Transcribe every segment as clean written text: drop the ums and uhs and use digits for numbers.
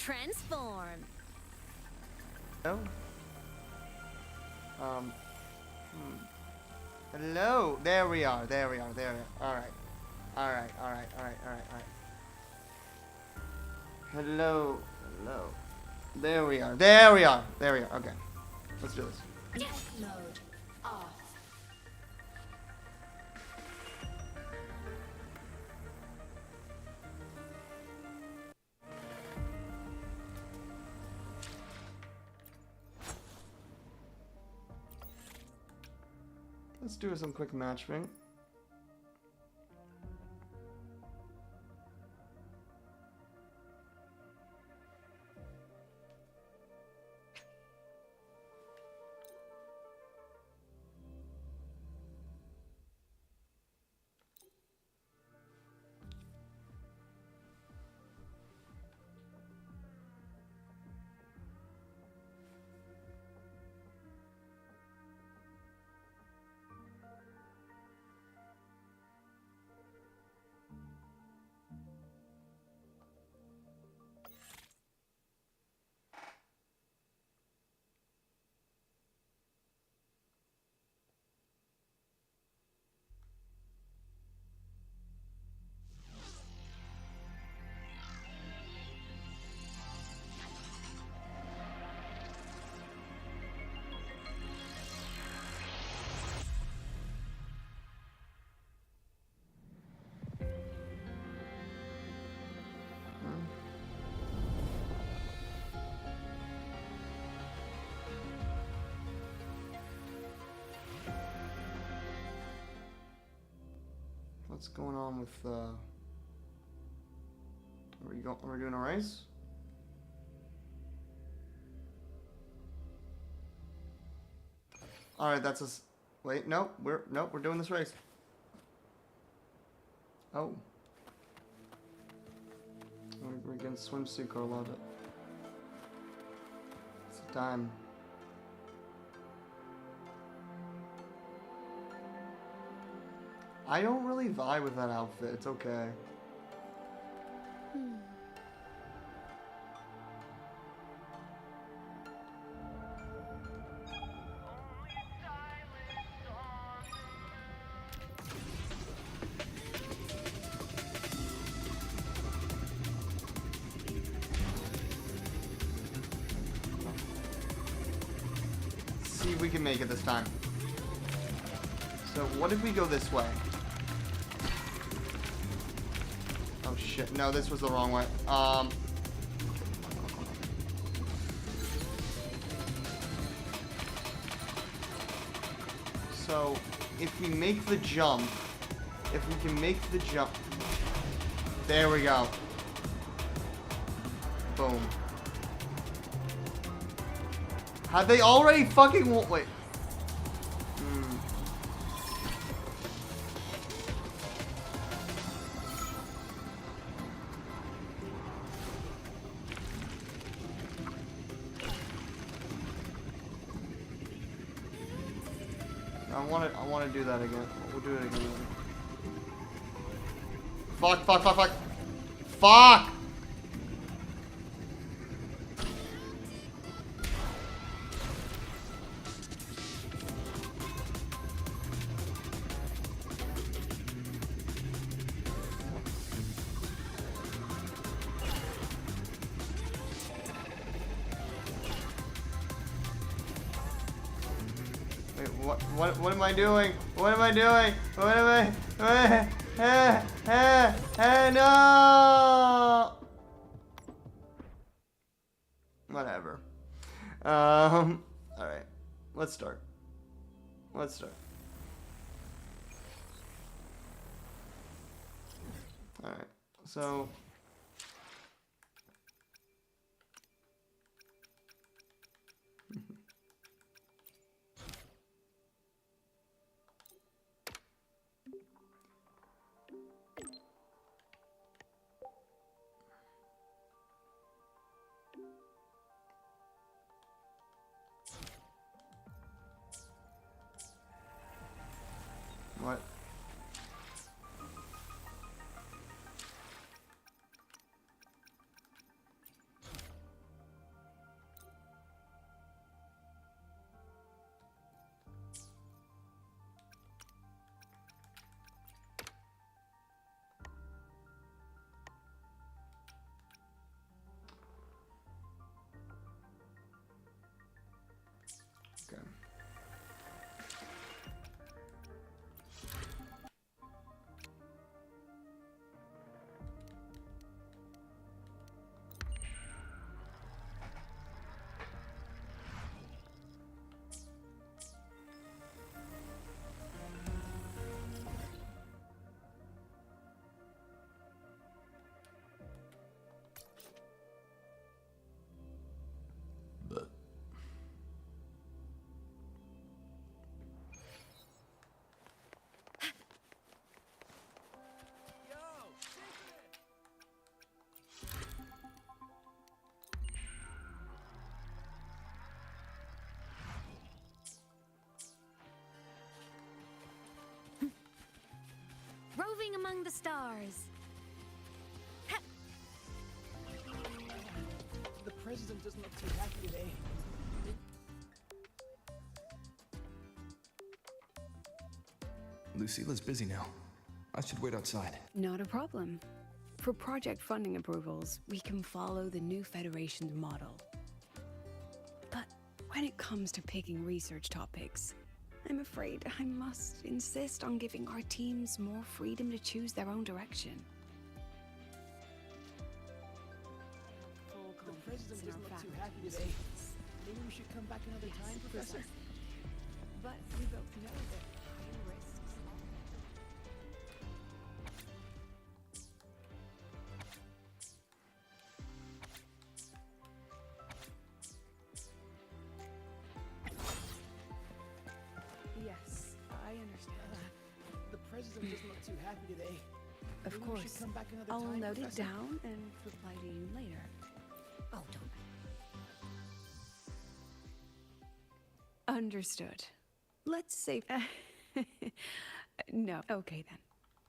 Transform. Oh. Hello. There we are. There we are. There we are. All right. All right. All right. All right. All right. All right. Hello. Hello. There we are. There we are. There we are. Okay. Let's do this. Death mode off. Let's do some quick matching. What's going on with are we doing a race? All right, that's us. Wait, no, we're doing this race. Oh. We're getting swimsuit girl, love it. It's time. I don't really vibe with that outfit. It's okay. See if we can make it this time. So what if we go this way? Oh shit, no, this was the wrong way. So, if we make the jump, there we go. Boom. Had they already fucking wait. I want to do that again. We'll do it again. Fuck. Fuck! What am I doing? What am I doing? What am I? No! Whatever. Alright. Let's start. Alright. So... What? good. Roving among the stars. The president doesn't look too happy today. Lucilla's busy now. I should wait outside. Not a problem. For project funding approvals, we can follow the new Federation's model. But when it comes to picking research topics, I'm afraid I must insist on giving our teams more freedom to choose their own direction. Full The president confidence in doesn't our look too faculty. happy today. Maybe we should come back another time, Professor? Precisely. But we both know that higher risks. Yes, I understand. The president doesn't look too happy today. Of Maybe we should course. come back another I'll time, note it Professor? down and reply to you later. Oh, don't. Understood. Let's say. No. Okay then.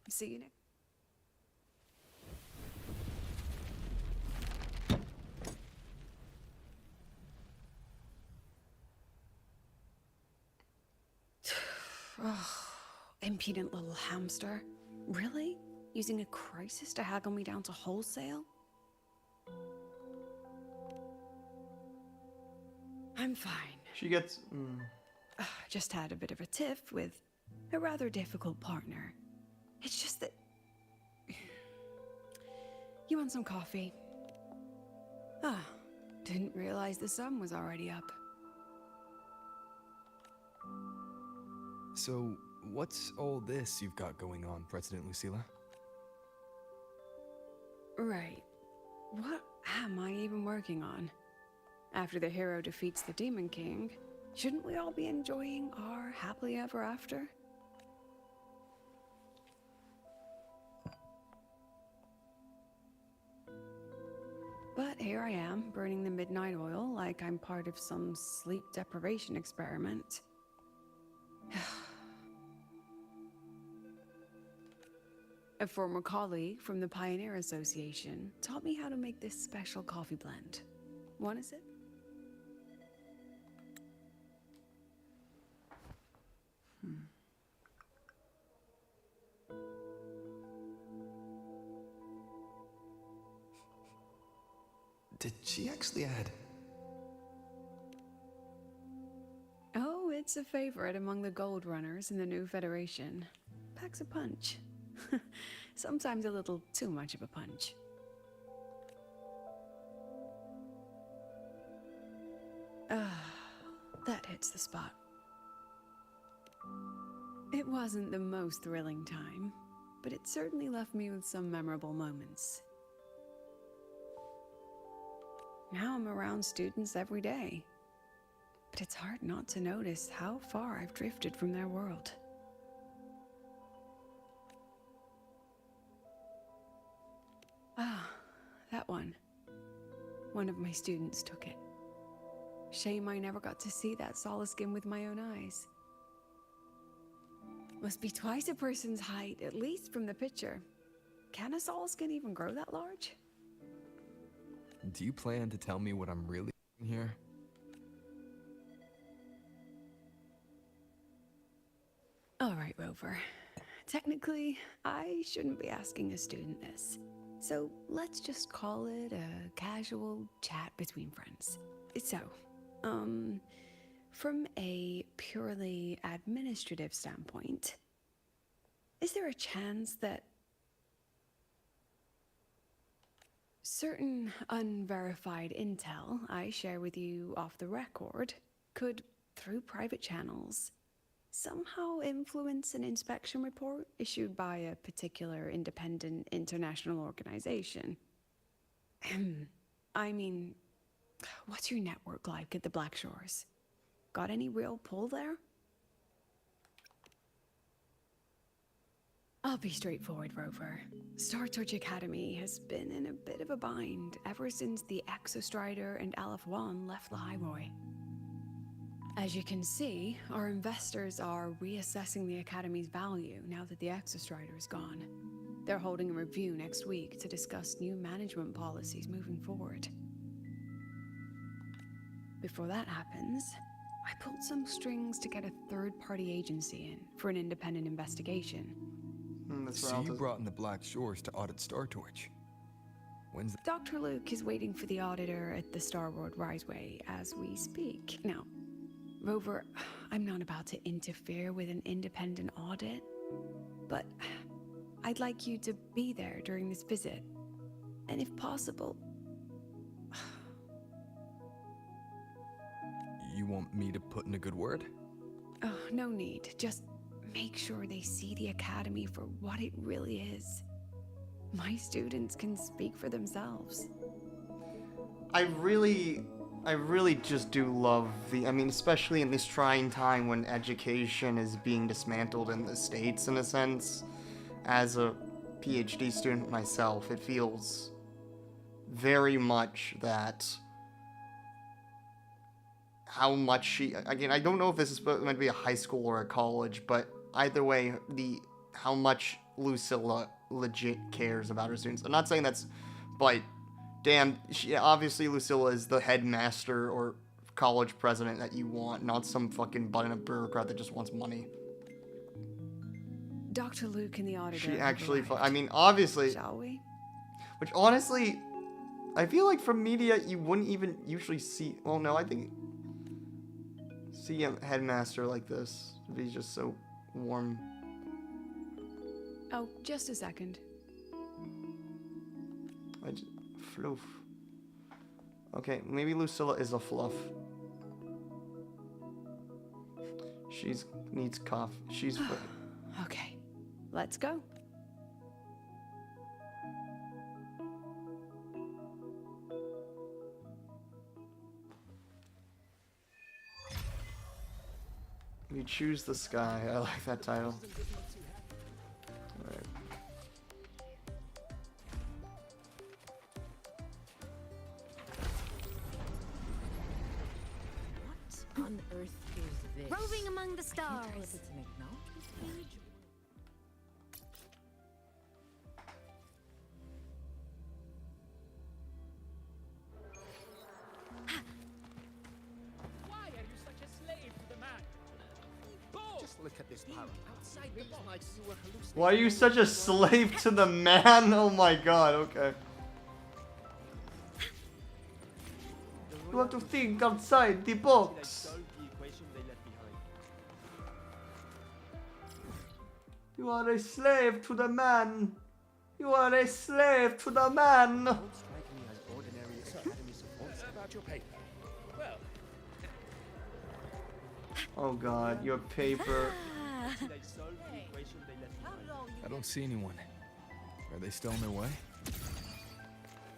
See you next. Oh, impudent little hamster. Really? Using a crisis to haggle me down to wholesale? I'm fine. She gets... Just had a bit of a tiff with a rather difficult partner. It's just that... You want some coffee? Ah, didn't realize the sun was already up. So, what's all this you've got going on, President Lucilla? Right. What am I even working on? After the hero defeats the Demon King, shouldn't we all be enjoying our happily ever after? But here I am, burning the midnight oil like I'm part of some sleep deprivation experiment. A former colleague from the Pioneer Association taught me how to make this special coffee blend. Want a sip? Did she actually add? Oh, it's a favorite among the gold runners in the new Federation. Packs a punch. Sometimes a little too much of a punch. That hits the spot. It wasn't the most thrilling time, but it certainly left me with some memorable moments. Now I'm around students every day, but it's hard not to notice how far I've drifted from their world. Ah, that one. One of my students took it. Shame I never got to see that solace skin with my own eyes. Must be twice a person's height, at least from the picture. Can a solace skin even grow that large? Do you plan to tell me what I'm really doing here? All right, Rover. Technically, I shouldn't be asking a student this. So let's just call it a casual chat between friends. So, From a purely administrative standpoint, is there a chance that certain unverified intel I share with you off the record could, through private channels, somehow influence an inspection report issued by a particular independent international organization? I mean, what's your network like at the Black Shores? Got any real pull there? I'll be straightforward, Rover. Star Search Academy has been in a bit of a bind ever since the Exostrider and Aleph One left the Highway. As you can see, our investors are reassessing the Academy's value now that the Exostrider is gone. They're holding a review next week to discuss new management policies moving forward. Before that happens, I pulled some strings to get a third-party agency in for an independent investigation. So you brought in the Black Shores to audit Star Torch. When's Dr. Luke is waiting for the auditor at the Starboard Riseway as we speak. Now, Rover, I'm not about to interfere with an independent audit, but I'd like you to be there during this visit. And if possible... You want me to put in a good word? Oh, no need. Just make sure they see the Academy for what it really is. My students can speak for themselves. I really just do love I mean, especially in this trying time when education is being dismantled in the States, in a sense. As a Ph.D. student myself, it feels very much that how much again, I don't know if this is meant to be a high school or a college, but either way, how much Lucilla legit cares about her students. I'm not saying that's, but damn, obviously Lucilla is the headmaster or college president that you want, not some fucking button-up bureaucrat that just wants money. Dr. Luke and the auditor. She actually, I mean, obviously. Shall we? Which honestly, I feel like from media you wouldn't even usually see. Well, no, I think see a headmaster like this would be just so warm. Oh, just a second. Fluff. Okay, maybe Lucilla is a fluff. She's needs coffee. She's. Okay, let's go. We choose the sky. I like that title. Alright. What on earth is this? Roving among the stars. If it's an acknowledgement page. Why are you such a slave to the man? Just look at this power. Outside the box. You were hallucinating. Why are you such a slave to the man? Oh my god, okay. You have to think outside the box. You are a slave to the man. You are a slave to the man. Don't strike me as ordinary academy supports about your paper. Well, Oh god, your paper. they solve the equation they let behind. I don't see anyone. Are they still on their way?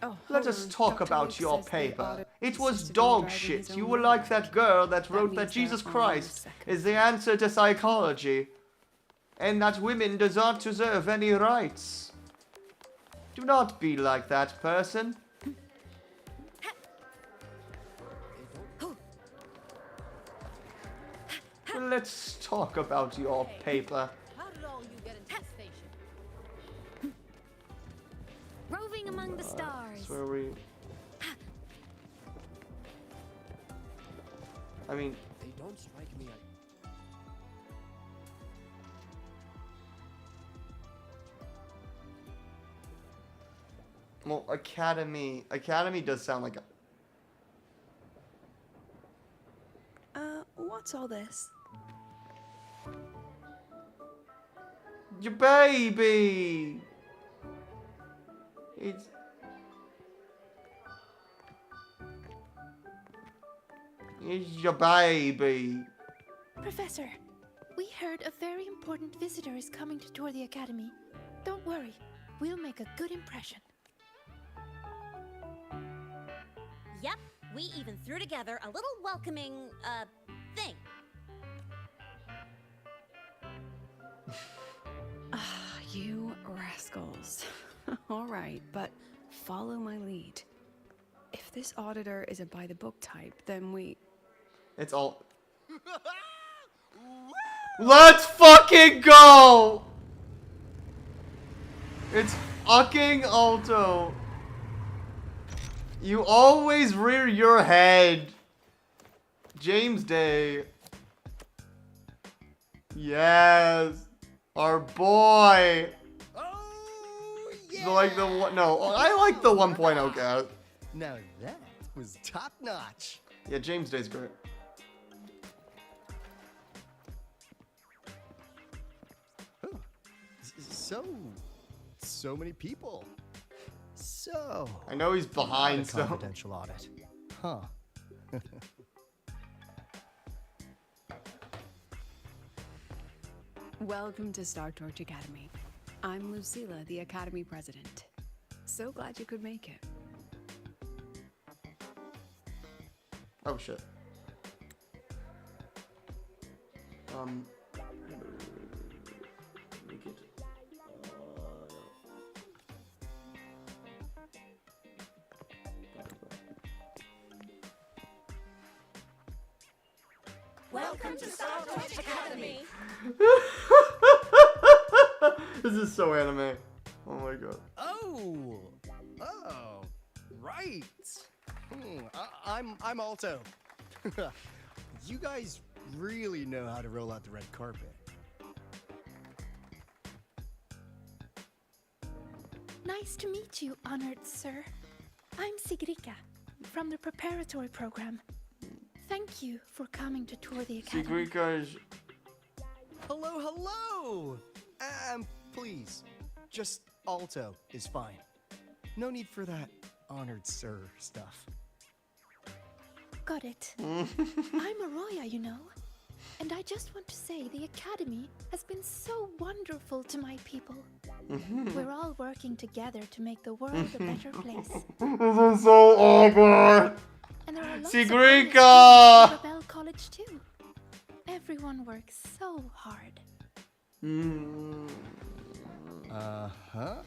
Oh, Let hold us on. talk Dr. about Luke your says the paper. auditor It was insisted on dog driving shit. his You own were like car. that girl that wrote means that Jesus they're on Christ second. is the answer to psychology, and that women does not deserve any rights. Do not be like that person. Let's talk about your paper. How did all you get into the station? Roving among the stars. That's where we. I mean, They don't strike me as well, Academy. Academy does sound like a. What's all this? Your baby. It's your baby. Professor, we heard a very important visitor is coming to tour the academy. Don't worry, we'll make a good impression. Yep, we even threw together a little welcoming, thing. Ah, you rascals. All right, but follow my lead. If this auditor is a by-the-book type, then we... It's all. Let's fucking go! It's fucking Alto. You always rear your head. James Day. Yes. Our boy. Oh, yeah! Like the one. No, I like the 1.0 cast. Now that was top notch. Yeah, James Day's great. Huh. So many people. So. I know he's behind, Not a so. confidential audit. Huh. Welcome to Star Torch Academy. I'm Lucilla, the Academy President. So glad you could make it. Oh shit. Make it. Welcome to Star Torch Academy. This is so anime. Oh my god. Oh, right. I'm Alto. You guys really know how to roll out the red carpet. Nice to meet you, honored sir. I'm Sigrika, from the preparatory program. Thank you for coming to tour the academy. Sigrika is. Hello. Please, just Alto is fine. No need for that honored sir stuff. Got it. I'm Arroya, you know. And I just want to say the academy has been so wonderful to my people. We're all working together to make the world a better place. This is so awkward. And there are lots Sigrika! of Rebel College too. Everyone works so hard. Uh-huh.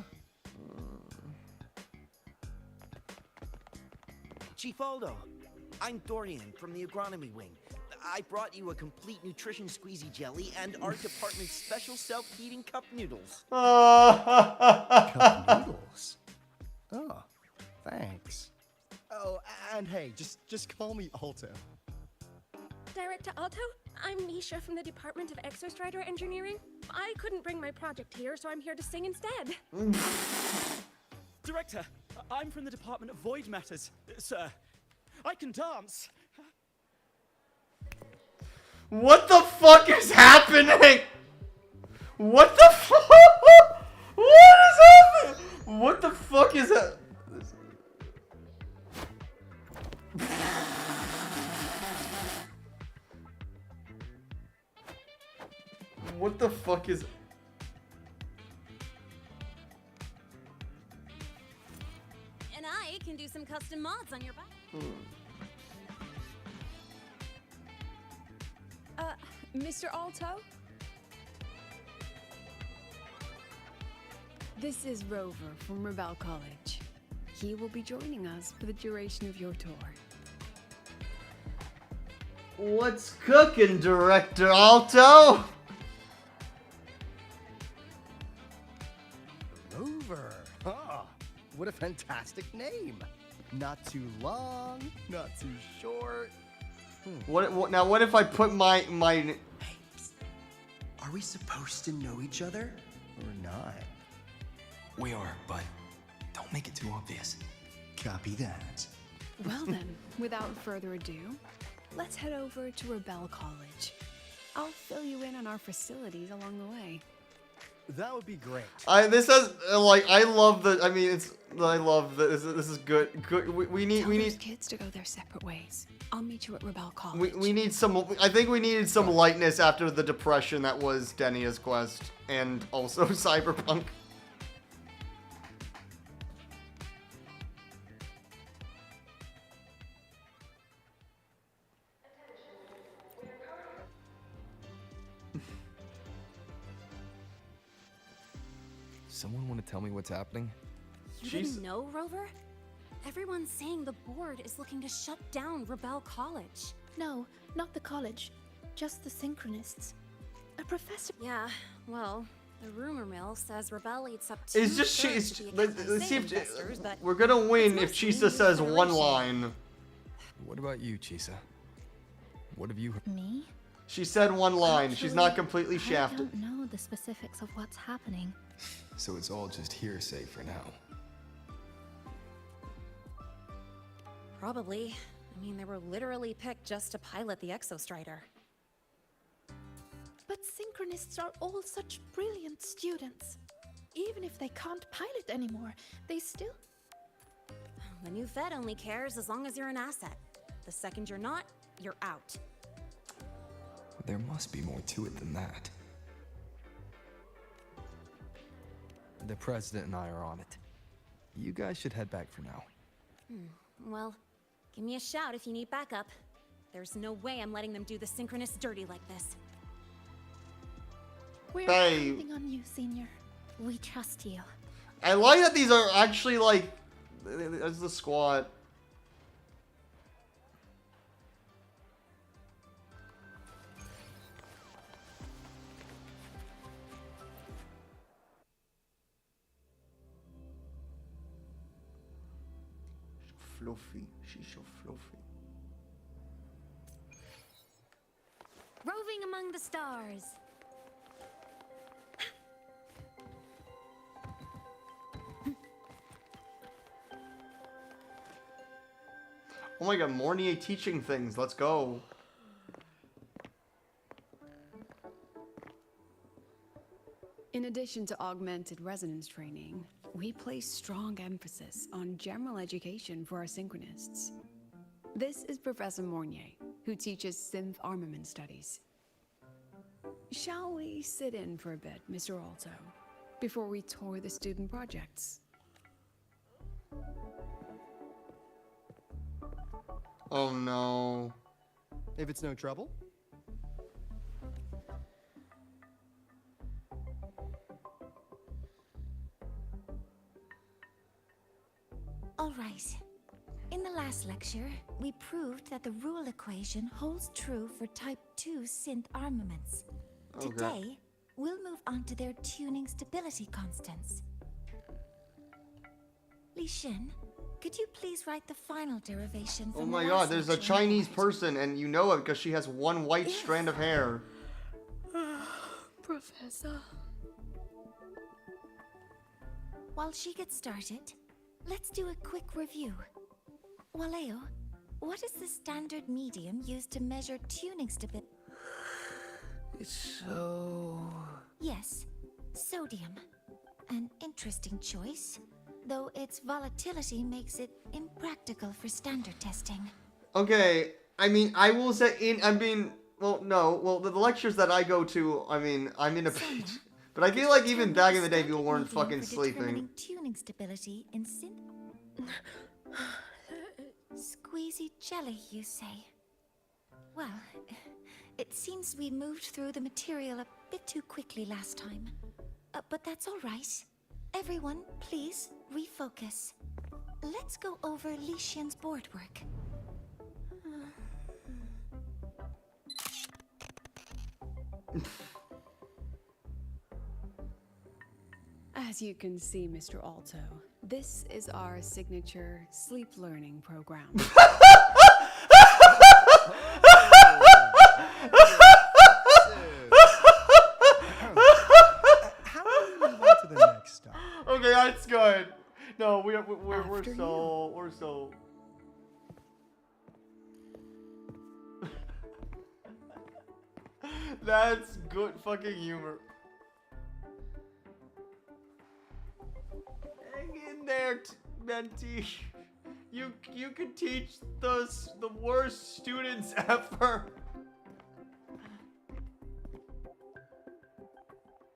Chief Aldo, I'm Dorian from the agronomy wing. I brought you a complete nutrition squeezy jelly and our department's special self-heating cup noodles. Cup noodles. Oh, thanks. Oh, and hey, just call me Alto. Director Alto, I'm Misha from the Department of Exostrider Engineering. I couldn't bring my project here, so I'm here to sing instead. Director, I'm from the Department of Void Matters, sir. I can dance. What the fuck is happening? What the fuck? What is happening? What the fuck is that? What the fuck is... And I can do some custom mods on your bike. Mr. Alto? This is Rover from Rebel College. He will be joining us for the duration of your tour. What's cooking, Director Alto? Rover. Ah, what a fantastic name. Not too long, not too short. What now? What if I put my Hey, are we supposed to know each other? Or not? We are, but don't make it too obvious. Copy that. Well then, without further ado, let's head over to Rebel College. I'll fill you in on our facilities along the way. That would be great. This has like I love the. I mean, I love this. This is good. Good. We need kids to go their separate ways. I'll meet you at Rebel College. We need some. I think we needed some lightness after the depression that was Denia's quest and also Cyberpunk. Someone want to tell me what's happening? You didn't know, Rover? Everyone's saying the board is looking to shut down Rebel College. No, not the college. Just the Synchronists. A professor... Yeah, well, the rumor mill says Rebel eats up to... It's just she. Let's see if investors, but we're gonna win if mostly Chisa says one Federation. line. What about you, Chisa? What have you heard? Me? She said one line. She's not Actually, completely I shafted. don't know the specifics of what's happening. So it's all just hearsay for now. Probably. I mean, they were literally picked just to pilot the Exostrider. But Synchronists are all such brilliant students. Even if they can't pilot anymore, they still... The new Fed only cares as long as you're an asset. The second you're not, you're out. There must be more to it than that. The president and I are on it. You guys should head back for now. Well, give me a shout if you need backup. There's no way I'm letting them do the Synchronists dirty like this. We're Hey. counting on you, Senior. We trust you. I like that these are actually like. As the squad. Fluffy. She's so fluffy. Roving among the stars. Oh my god, Mornier teaching things. Let's go. In addition to augmented resonance training, we place strong emphasis on general education for our Synchronists. This is Professor Mornier, who teaches synth armament studies. Shall we sit in for a bit, Mr. Alto, before we tour the student projects? Oh no. If it's no trouble. All right. In the last lecture, we proved that the rule equation holds true for Type 2 synth armaments. Okay. Today, we'll move on to their tuning stability constants. Li Xin, could you please write the final derivation from Oh the my last god, there's a lecture on Chinese board? person and you know it because she has one white Yes. strand of hair. Professor. While she gets started, let's do a quick review. Waleo, what is the standard medium used to measure tuning stability? It's so... Yes, sodium. An interesting choice, though its volatility makes it impractical for standard testing. Okay, I mean, I will say the lectures that I go to, I mean, I'm in a Sonia, but I feel like even Tell me back the in the day, standard people weren't medium fucking for sleeping. determining tuning stability in synth. Squeezy jelly, you say? Well, it seems we moved through the material a bit too quickly last time. But that's all right. Everyone, please refocus. Let's go over Li Xian's board work. As you can see, Mr. Alto, this is our signature sleep learning program. How do we move on to the next stop? Okay, that's good. No, we're After so. That's good fucking humor. Hang in there, mentee. You could teach the worst students ever.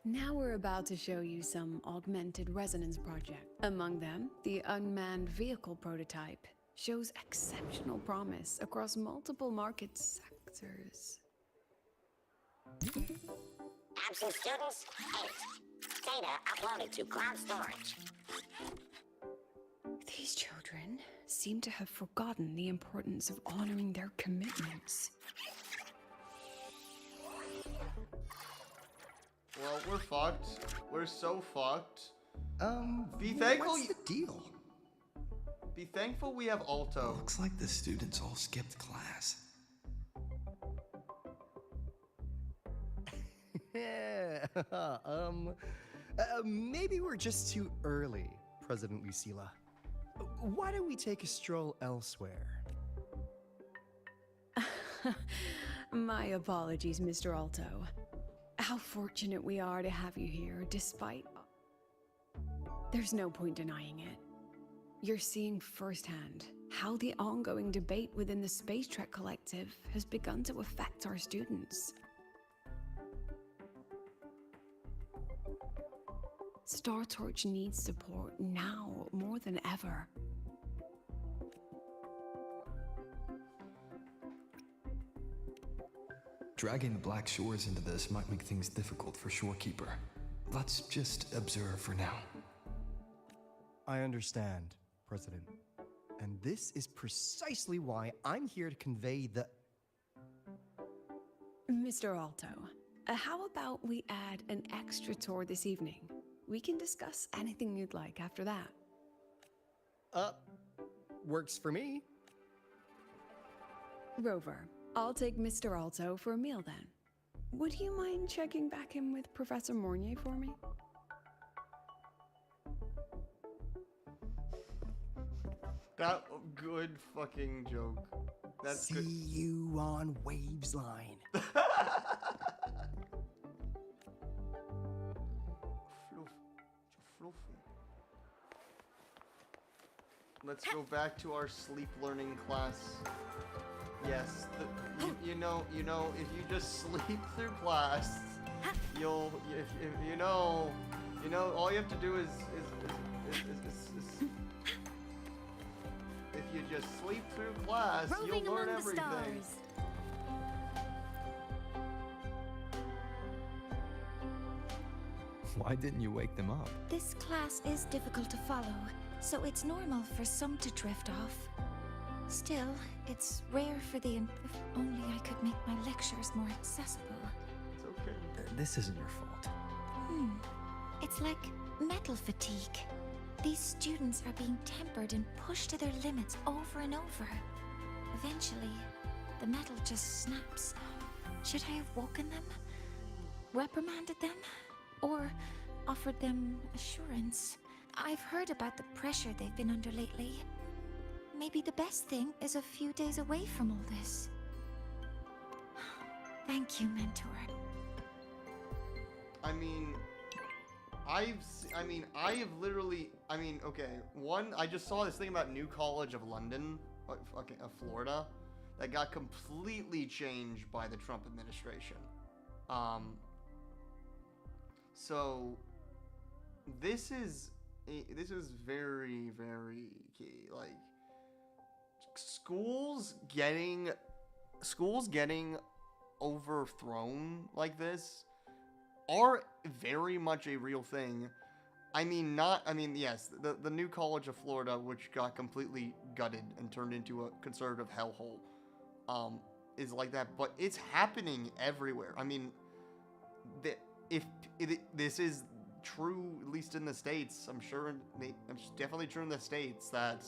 Now we're about to show you some augmented resonance project. Among them, the unmanned vehicle prototype shows exceptional promise across multiple market sectors. Absent students, 8. Data uploaded to cloud storage. These children seem to have forgotten the importance of honoring their commitments. Well, we're fucked. We're so fucked. Be thankful. What's the deal? Be thankful we have Alto. Looks like the students all skipped class. Yeah. Maybe we're just too early, President Lucilla. Why don't we take a stroll elsewhere? My apologies, Mr. Alto. How fortunate we are to have you here, despite... There's no point denying it. You're seeing firsthand how the ongoing debate within the Space Trek Collective has begun to affect our students. Star Torch needs support now more than ever. Dragging the Black Shores into this might make things difficult for Shorekeeper. Let's just observe for now. I understand, President. And this is precisely why I'm here to convey the... Mr. Alto, how about we add an extra tour this evening? We can discuss anything you'd like after that. Works for me. Rover, I'll take Mr. Alto for a meal then. Would you mind checking back in with Professor Mornier for me? That good fucking joke. That's See good. you on Waves Line. Let's go back to our sleep learning class. Yes, you know, if you just sleep through class, you'll, if you know, all you have to do is if you just sleep through class, Roving you'll learn among the everything. stars. Why didn't you wake them up? This class is difficult to follow, so it's normal for some to drift off. Still, it's rare for the... If only I could make my lectures more accessible. It's okay. This isn't your fault. It's like metal fatigue. These students are being tempered and pushed to their limits over and over. Eventually, the metal just snaps. Should I have woken them? Reprimanded them? Or offered them assurance? I've heard about the pressure they've been under lately. Maybe the best thing is a few days away from all this. Thank you, Mentor. Okay, one, I just saw this thing about New College of London, Florida, that got completely changed by the Trump administration. So this is very, very key. Like, schools getting overthrown like this are very much a real thing. Yes, the New College of Florida, which got completely gutted and turned into a conservative hellhole, is like that, but it's happening everywhere. This is true, at least in the States, I'm sure it's definitely true in the States, that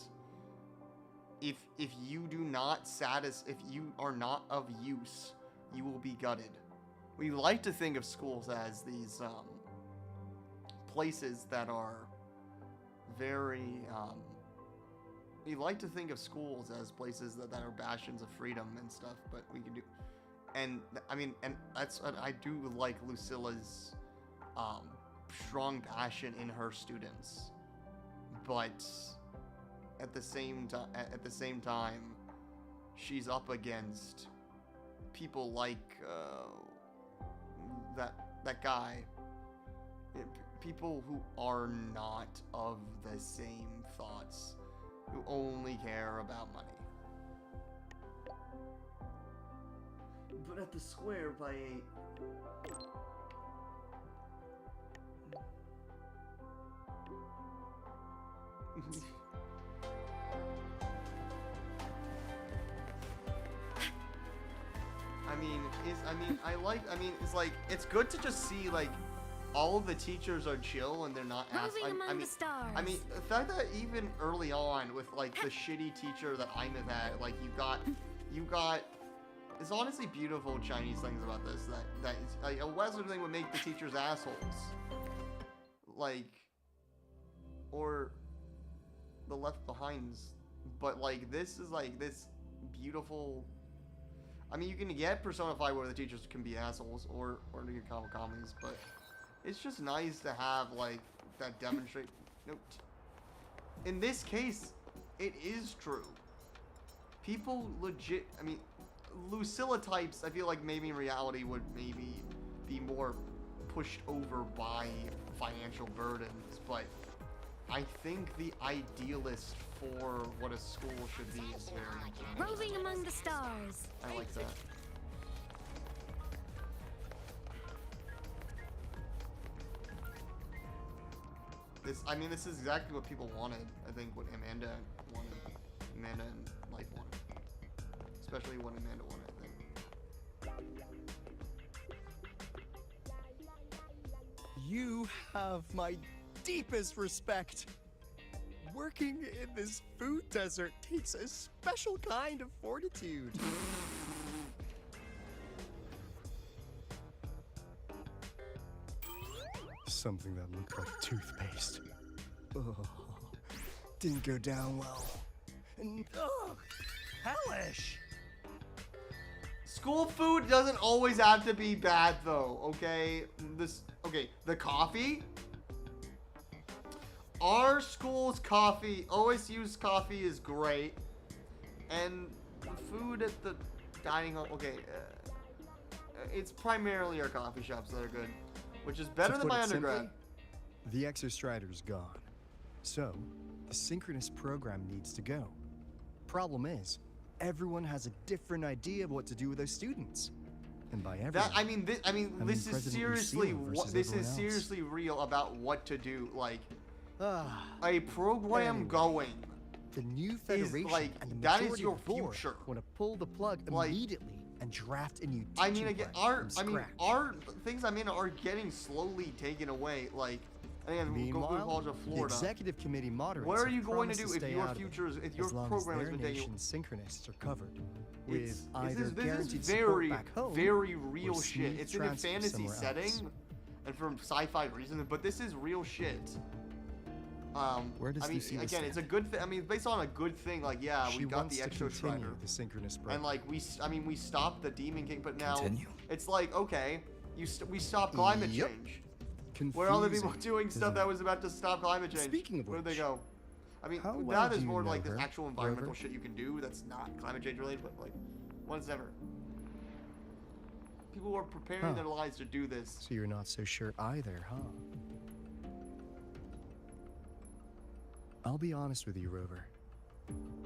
if you are not of use, you will be gutted. We like to think of schools as these places that are very we like to think of schools as places that are bastions of freedom and stuff, but we can do and I mean, and I do like Lucilla's strong passion in her students, but at the same time, she's up against people like that guy. People who are not of the same thoughts, who only care about money. But at the square by 8. It's like, it's good to just see, like, all of the teachers are chill and they're not the stars. I mean, the fact that even early on with, like, the shitty teacher that Aemeath had, like, you got, it's honestly beautiful Chinese things about this, that is, like, a Western thing would make the teachers assholes. Like, or the Left Behinds, but, like, this is, like, this beautiful, I mean, you can get Persona 5 where the teachers can be assholes, or do comic comedies, but it's just nice to have, like, that demonstrate. Note. In this case, it is true. People legit, I mean, Lucilla types, I feel like maybe in reality would maybe be more pushed over by financial burdens, but I think the idealist for what a school should be is very important. Roving among the stars. I like that. This is exactly what people wanted. I think what Amanda wanted. Amanda and Light wanted. Especially what Amanda wanted, I think. You have my deepest respect. Working in this food desert takes a special kind of fortitude. Something that looked like toothpaste. Oh, didn't go down well. And, hellish! School food doesn't always have to be bad, though, okay? The coffee? Our school's coffee, OSU's coffee is great. And the food at the dining hall, it's primarily our coffee shops that are good. Which is better than my undergrad. Simply, the Exostrider's gone. So, the synchronous program needs to go. Problem is, everyone has a different idea of what to do with those students. And by everyone, this is seriously seriously real about what to do. Like, a program anyway, going. The new federation and the that majority is your of the board future. want to pull the plug immediately and draft a new Our things are getting slowly taken away. Like, meanwhile, of the Florida. executive committee moderates. What are you have going to promised do if stay your out of future it, if your as long program as has their been taken? nation's synchronists are covered This with either guaranteed is support back home very or real shit. smooth It's in a transfer fantasy somewhere setting, else. and from sci-fi reasons, but this is real shit. Where does Lucilla again, stand? it's a good thing. I mean, based on a good thing. Like, yeah, She we got wants the to Exo continue Strider, the synchronous and program. like we stopped the Demon King, but now Continue? it's like, okay, we stopped climate Yep. change. Where are other people doing stuff isn't that it? was about to stop climate change? Speaking of where did which, they go? I mean, how well that do is you more know like this her, actual environmental Rover? shit you can do that's not climate change related, but like, one's never. People are preparing their lives to do this. So you're not so sure either, huh? I'll be honest with you, Rover.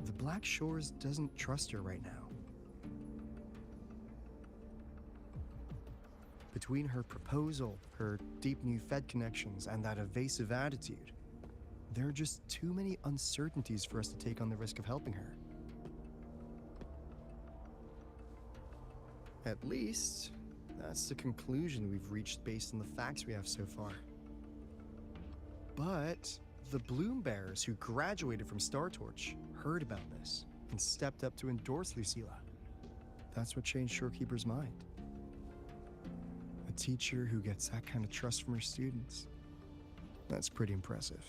The Black Shores doesn't trust her right now. Between her proposal, her deep new Fed connections, and that evasive attitude, there are just too many uncertainties for us to take on the risk of helping her. At least, that's the conclusion we've reached based on the facts we have so far. But the Bloom Bearers who graduated from Star Torch heard about this and stepped up to endorse Lucilla. That's what changed Shorekeeper's mind. A teacher who gets that kind of trust from her students. That's pretty impressive.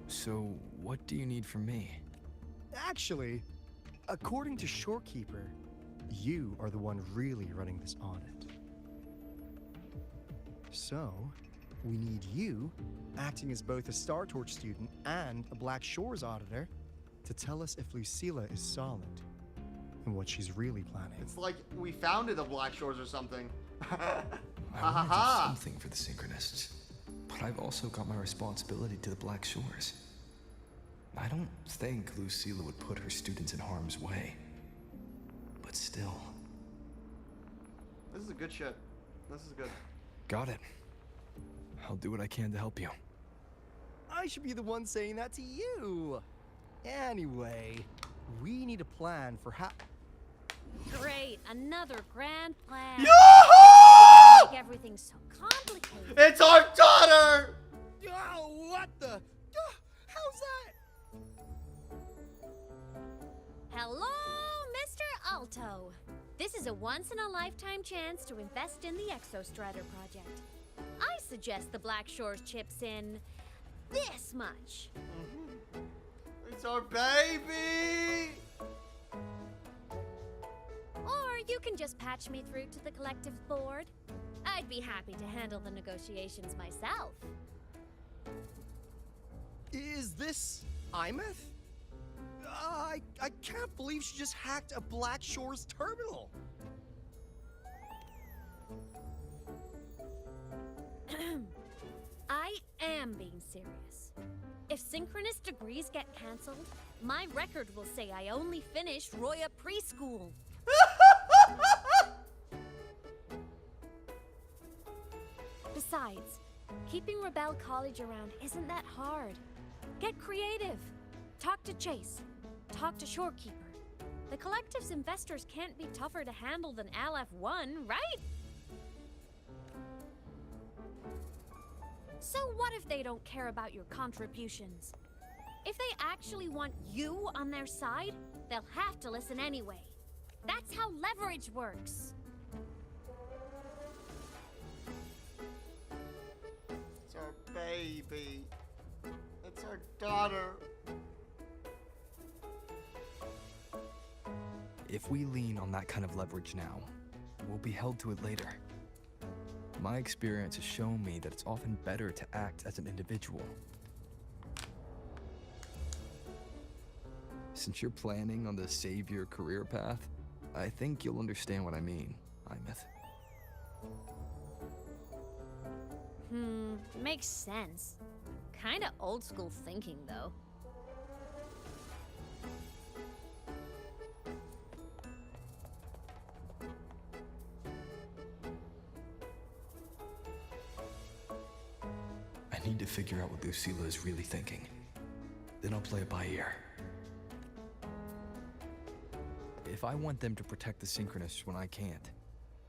So, what do you need from me? Actually, according to Shorekeeper, You are the one really running this audit. So, we need you, acting as both a Star Torch student and a Black Shores auditor, to tell us if Lucilla is solid and what she's really planning. It's like we founded the Black Shores or something. I want to do something for the Synchronists, but I've also got my responsibility to the Black Shores. I don't think Lucilla would put her students in harm's way, but still. This is a good shit. This is good. Got it. I'll do what I can to help you. I should be the one saying that to you. Anyway, we need a plan for how... Great, another grand plan. Yoo-hoo! Make everything so complicated. It's our daughter! Oh, what the? How's that? Hello, Mr. Alto. This is a once-in-a-lifetime chance to invest in the Exostrider project. I suggest the Black Shores chips in this much. It's our baby! Or you can just patch me through to the collective board. I'd be happy to handle the negotiations myself. Is this Aemeath? I can't believe she just hacked a Black Shores terminal. I am being serious. If synchronous degrees get cancelled, my record will say I only finished Roya preschool. Besides, keeping Rebel College around isn't that hard. Get creative. Talk to Chase. Talk to Shorekeeper. The collective's investors can't be tougher to handle than LF1, right? So what if they don't care about your contributions? If they actually want you on their side, they'll have to listen anyway. That's how leverage works. It's our baby. It's our daughter. If we lean on that kind of leverage now, we'll be held to it later. My experience has shown me that it's often better to act as an individual. Since you're planning on the savior career path, I think you'll understand what I mean, Aemeath. Makes sense. Kinda old school thinking, though. I need to figure out what Lucilla is really thinking. Then I'll play it by ear. If I want them to protect the Synchronists when I can't,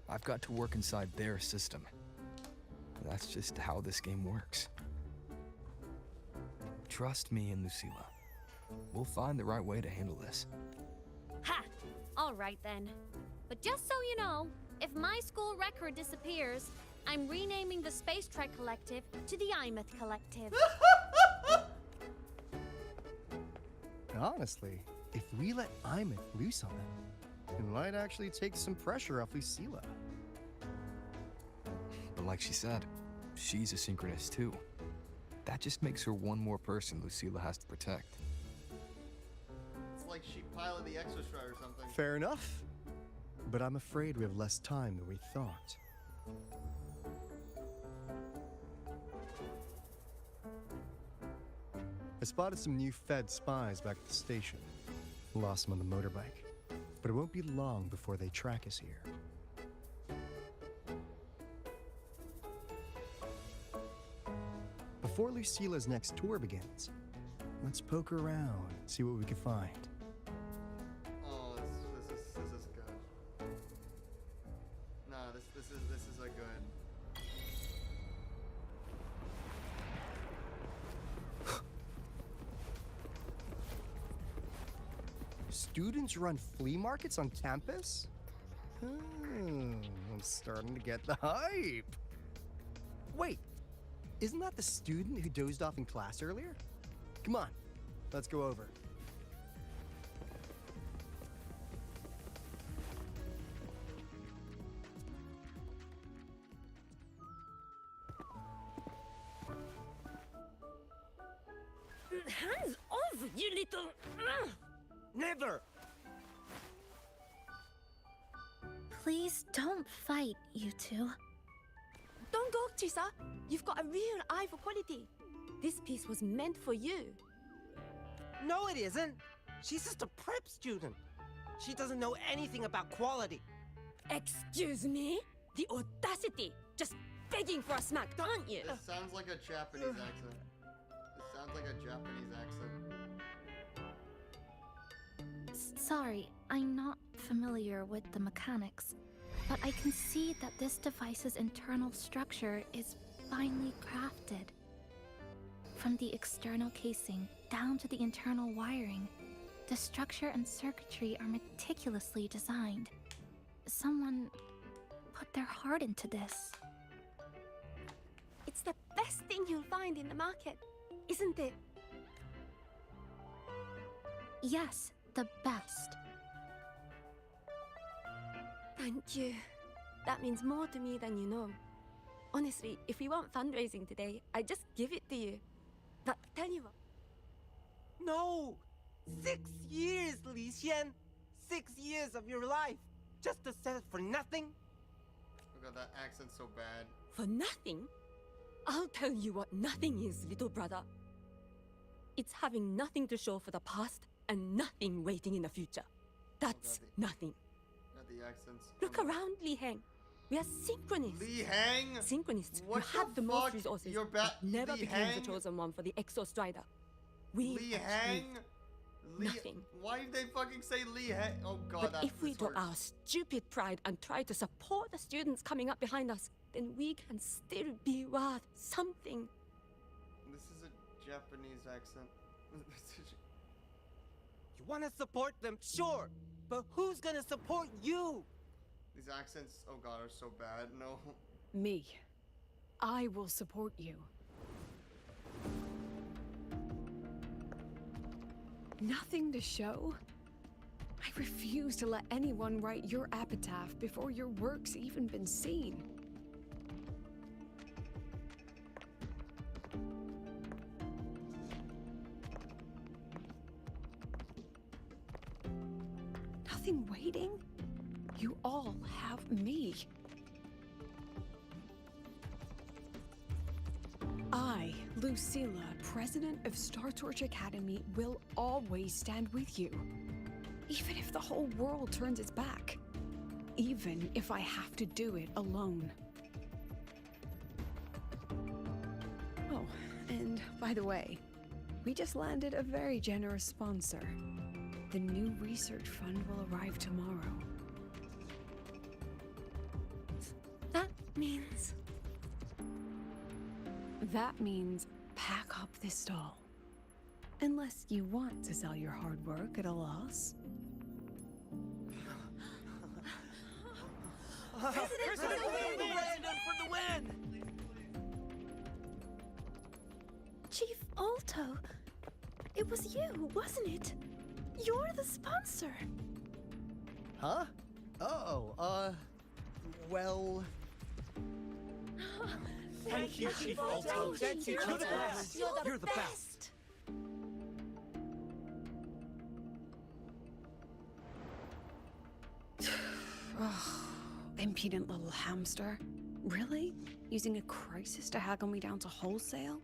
I've got to work inside their system. That's just how this game works. Trust me and Lucilla. We'll find the right way to handle this. Ha! All right then. But just so you know, if my school record disappears, I'm renaming the Space Trek Collective to the Aemeath Collective. Honestly, if we let Aemeath loose on them, it might actually take some pressure off Lucilla. But like she said, she's a synchronist too. That just makes her one more person Lucilla has to protect. It's like she piloted the Exostrider or something. Fair enough. But I'm afraid we have less time than we thought. I spotted some new Fed spies back at the station. Lost them on the motorbike. But it won't be long before they track us here. Before Lucilla's next tour begins, let's poke around, see what we can find. Oh, this is good. No, this is a good. Students run flea markets on campus? I'm starting to get the hype. Wait, isn't that the student who dozed off in class earlier? Come on, let's go over. Hands off, you little... Never! Please don't fight, you two. Don't go, Chisa. You've got a real eye for quality. This piece was meant for you. No, it isn't. She's just a prep student. She doesn't know anything about quality. Excuse me? The audacity! Just begging for a smack, aren't you? This sounds like a Japanese accent. This sounds like a Japanese accent. Sorry, I'm not familiar with the mechanics, but I can see that this device's internal structure is finely crafted. From the external casing down to the internal wiring, the structure and circuitry are meticulously designed. Someone put their heart into this. It's the best thing you'll find in the market, isn't it? Yes, the best. Thank you. That means more to me than you know. Honestly, if we want fundraising today, I'd just give it to you. But tell you what. No! 6 years, Li Xian! 6 years of your life! Just to settle for nothing? Oh god, that accent's so bad. For nothing? I'll tell you what nothing is, little brother. It's having nothing to show for the past and nothing waiting in the future. That's nothing. God, the accents. Look around, Li Heng. We are synchronists. Li Heng? Synchronists What who have the most fuck? resources You're but never Li became Heng? the chosen one for the Exostrider. We Li Heng? nothing. Why did they fucking say Li Heng? Oh god, But that's if we drop our stupid pride and try to support the students coming up behind us, then we can still be worth something. This is a Japanese accent. You want to support them, sure, but who's gonna support you? These accents, oh god, are so bad. No. Me. I will support you. Nothing to show? I refuse to let anyone write your epitaph before your work's even been seen. Nothing waiting? You all have me. I, Lucilla, president of Star Torch Academy, will always stand with you. Even if the whole world turns its back. Even if I have to do it alone. Oh, and by the way, we just landed a very generous sponsor. The new research fund will arrive tomorrow. That means... That means pack up this stall. Unless you want to sell your hard work at a loss. President for the win! Chief Alto, it was you, wasn't it? You're the sponsor. Huh? Oh, well... Thank you, Chief Alto. Thank you, you're the best. You're the best. Impudent little hamster. Really? Using a crisis to haggle me down to wholesale?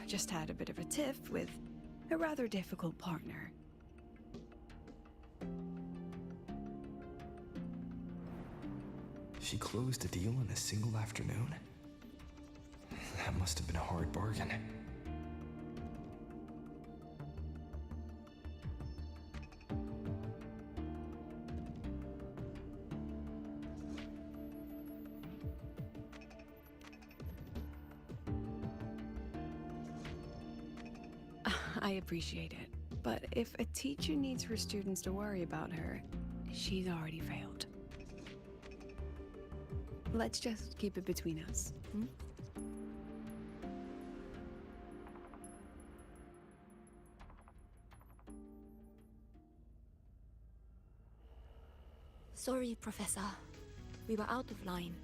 Just had a bit of a tiff with a rather difficult partner. She closed a deal in a single afternoon? That must have been a hard bargain. I appreciate it, but if a teacher needs her students to worry about her, she's already failed. Let's just keep it between us. Hmm? Sorry, Professor. We were out of line.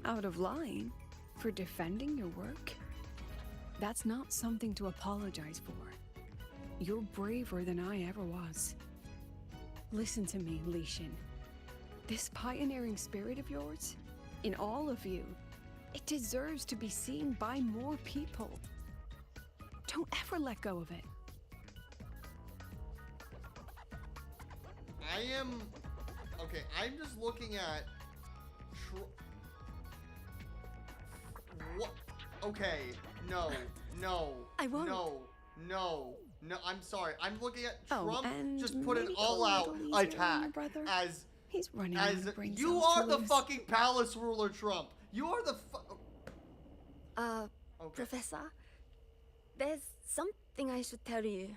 Out of line? For defending your work? That's not something to apologize for. You're braver than I ever was. Listen to me, Li Xin. This pioneering spirit of yours, in all of you, it deserves to be seen by more people. Don't ever let go of it. Okay, I'm just looking at... What? Okay, no, I won't. no, I'm sorry. I'm looking at Trump and just put an maybe all-out a little easier on attack your brother. as... He's running out As of brain you cells are to the lose. fucking palace ruler, Trump. You are the Okay. Professor, there's something I should tell you.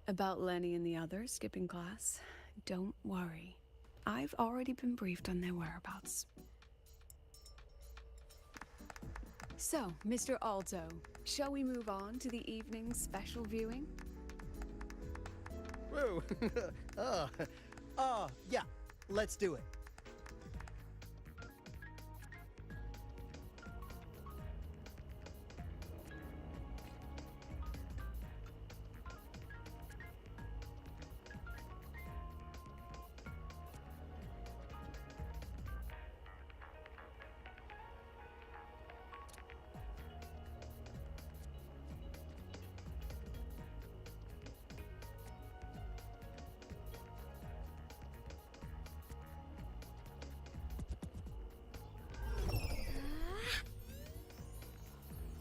About Lenny and the others skipping class? Don't worry. I've already been briefed on their whereabouts. So, Mr. Alto, shall we move on to the evening's special viewing? Whoa. Yeah, let's do it.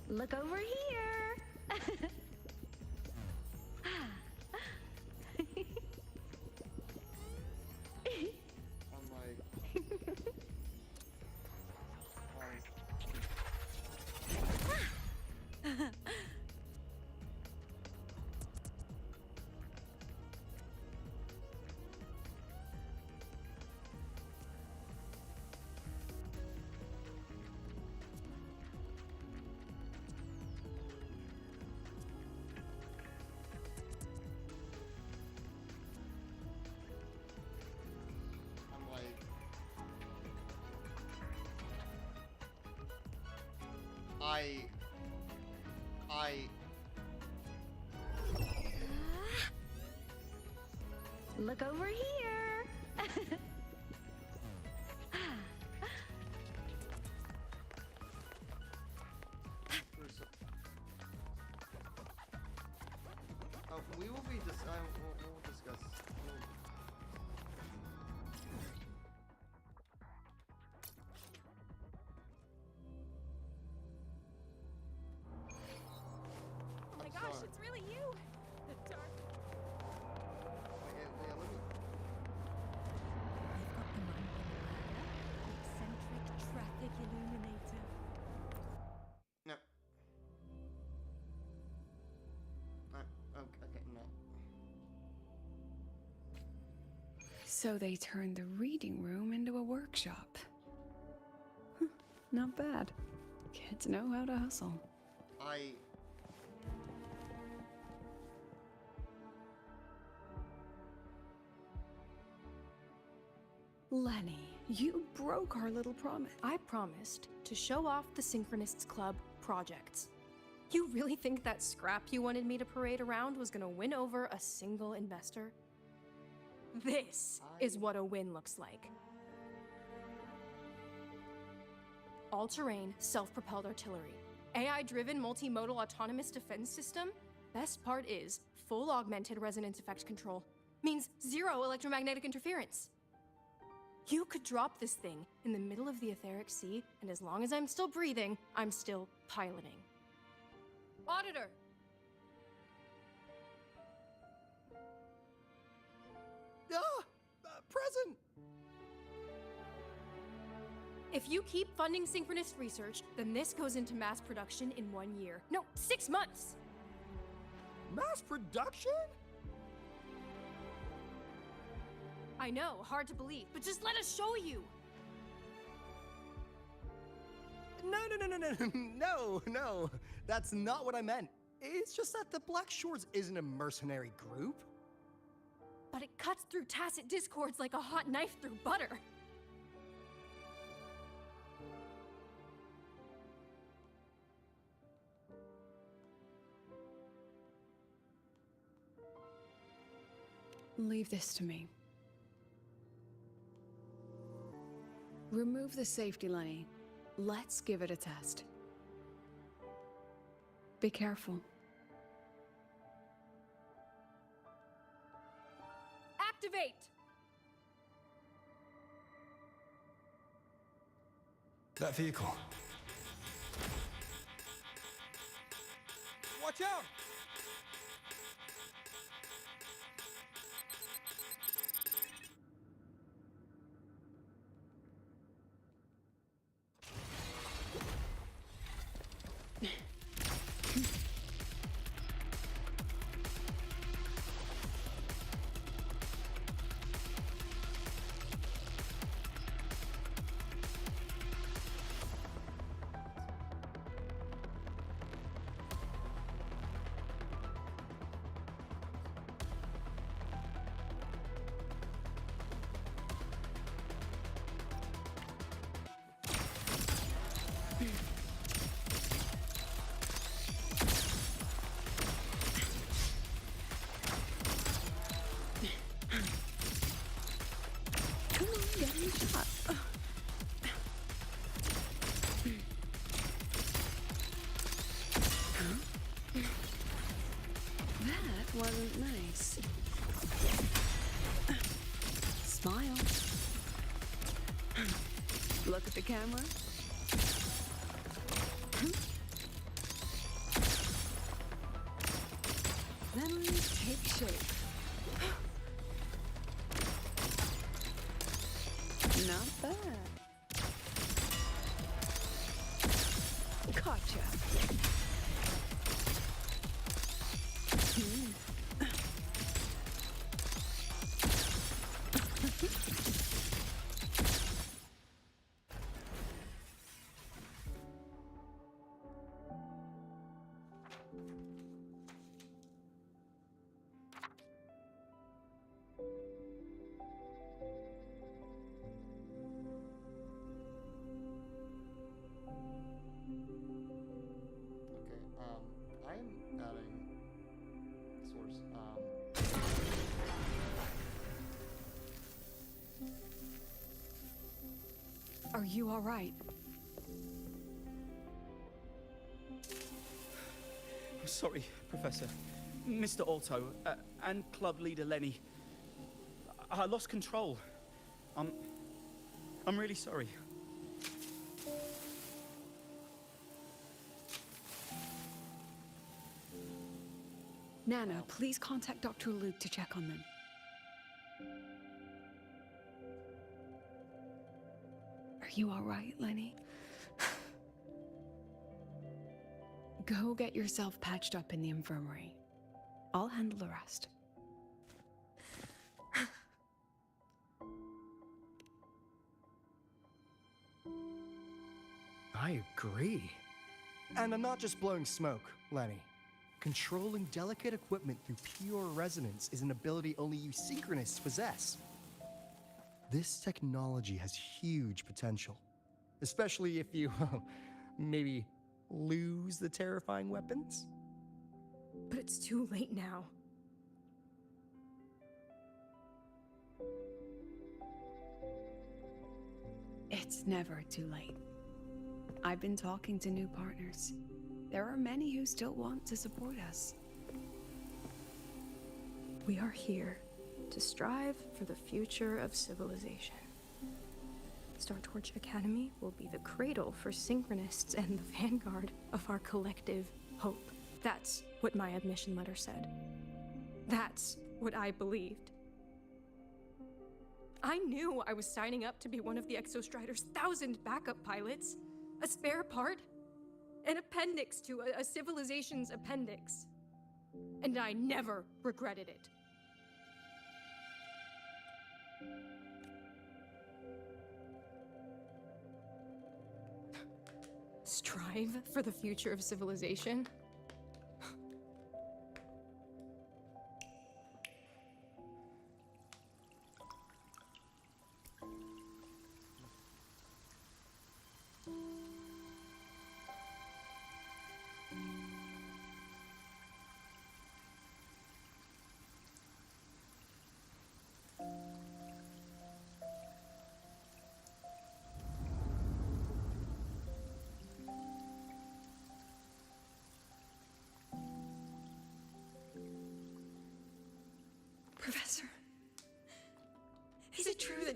Look over here. I'm like... Look over here. we will be we'll discuss. Oh my gosh, it's really you! The dark. Yeah, let me... I've got the mind on the eccentric traffic illuminator. No. Okay, no. So they turned the reading room into a workshop. Not bad. Kids know how to hustle. Lenny, you broke our little promise. I promised to show off the Synchronists Club projects. You really think that scrap you wanted me to parade around was gonna win over a single investor? This is what a win looks like. All-terrain, self-propelled artillery. AI-driven multimodal autonomous defense system? Best part is, full augmented resonance effect control. Means zero electromagnetic interference. You could drop this thing in the middle of the etheric sea, and as long as I'm still breathing, I'm still piloting. Auditor! Present! If you keep funding synchronous research, then this goes into mass production in 1 year. No, 6 months! Mass production? I know, hard to believe, but just let us show you! No. That's not what I meant. It's just that the Black Shores isn't a mercenary group. But it cuts through tacit discords like a hot knife through butter. Leave this to me. Remove the safety, Lenny. Let's give it a test. Be careful. Activate! That vehicle. Watch out! Come on, get him a shot. That wasn't nice. Smile. Look at the camera. Memories take shape. Not bad. Gotcha. I am adding source. Are you all right? Sorry, Professor. Mr. Alto, and club leader Lenny. I lost control. I'm really sorry. Nana, please contact Dr. Luke to check on them. Are you all right, Lenny? Go get yourself patched up in the infirmary. I'll handle the rest. I agree. And I'm not just blowing smoke, Lenny. Controlling delicate equipment through pure resonance is an ability only you synchronists possess. This technology has huge potential, especially if you, maybe lose the terrifying weapons? But it's too late now. It's never too late. I've been talking to new partners. There are many who still want to support us. We are here to strive for the future of civilization. Star Torch Academy will be the cradle for synchronists and the vanguard of our collective hope. That's what my admission letter said. That's what I believed. I knew I was signing up to be one of the Exostrider's 1,000 backup pilots, a spare part, an appendix to a civilization's appendix. And I never regretted it. Strive for the future of civilization?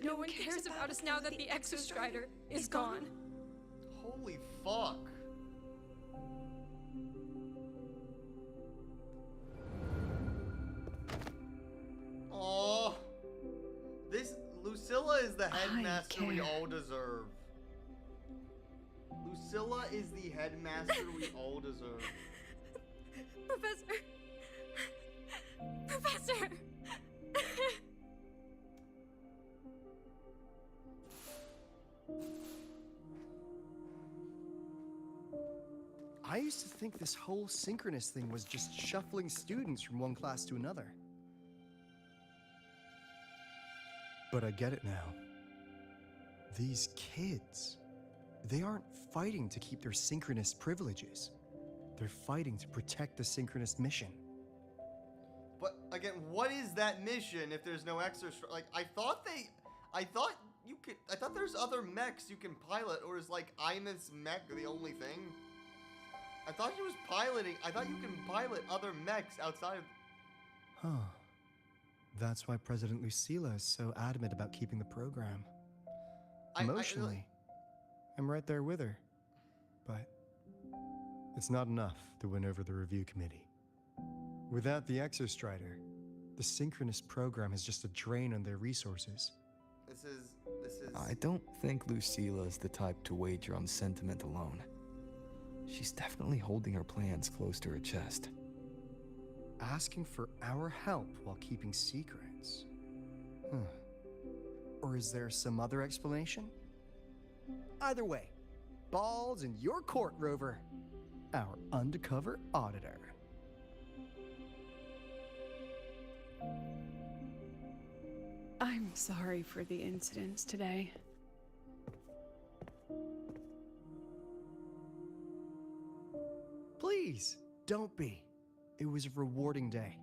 No one cares about us now that the Exostrider is gone. Holy fuck. Oh, this Lucilla is the headmaster we all deserve. Lucilla is the headmaster we all deserve. Professor. Professor. I used to think this whole synchronous thing was just shuffling students from one class to another. But I get it now. These kids, they aren't fighting to keep their synchronous privileges. They're fighting to protect the synchronous mission. But again, what is that mission if there's no extra? Like, I thought there's other mechs you can pilot, or is like Aemeath's mech the only thing? I thought you can pilot other mechs outside of. Huh. That's why President Lucilla is so adamant about keeping the program. Emotionally, I'm right there with her. But it's not enough to win over the review committee. Without the Exostrider, the synchronous program is just a drain on their resources. This is. I don't think Lucilla is the type to wager on sentiment alone. She's definitely holding her plans close to her chest. Asking for our help while keeping secrets. Or is there some other explanation? Either way, ball's in your court, Rover. Our undercover auditor. I'm sorry for the incidents today. Please, don't be. It was a rewarding day.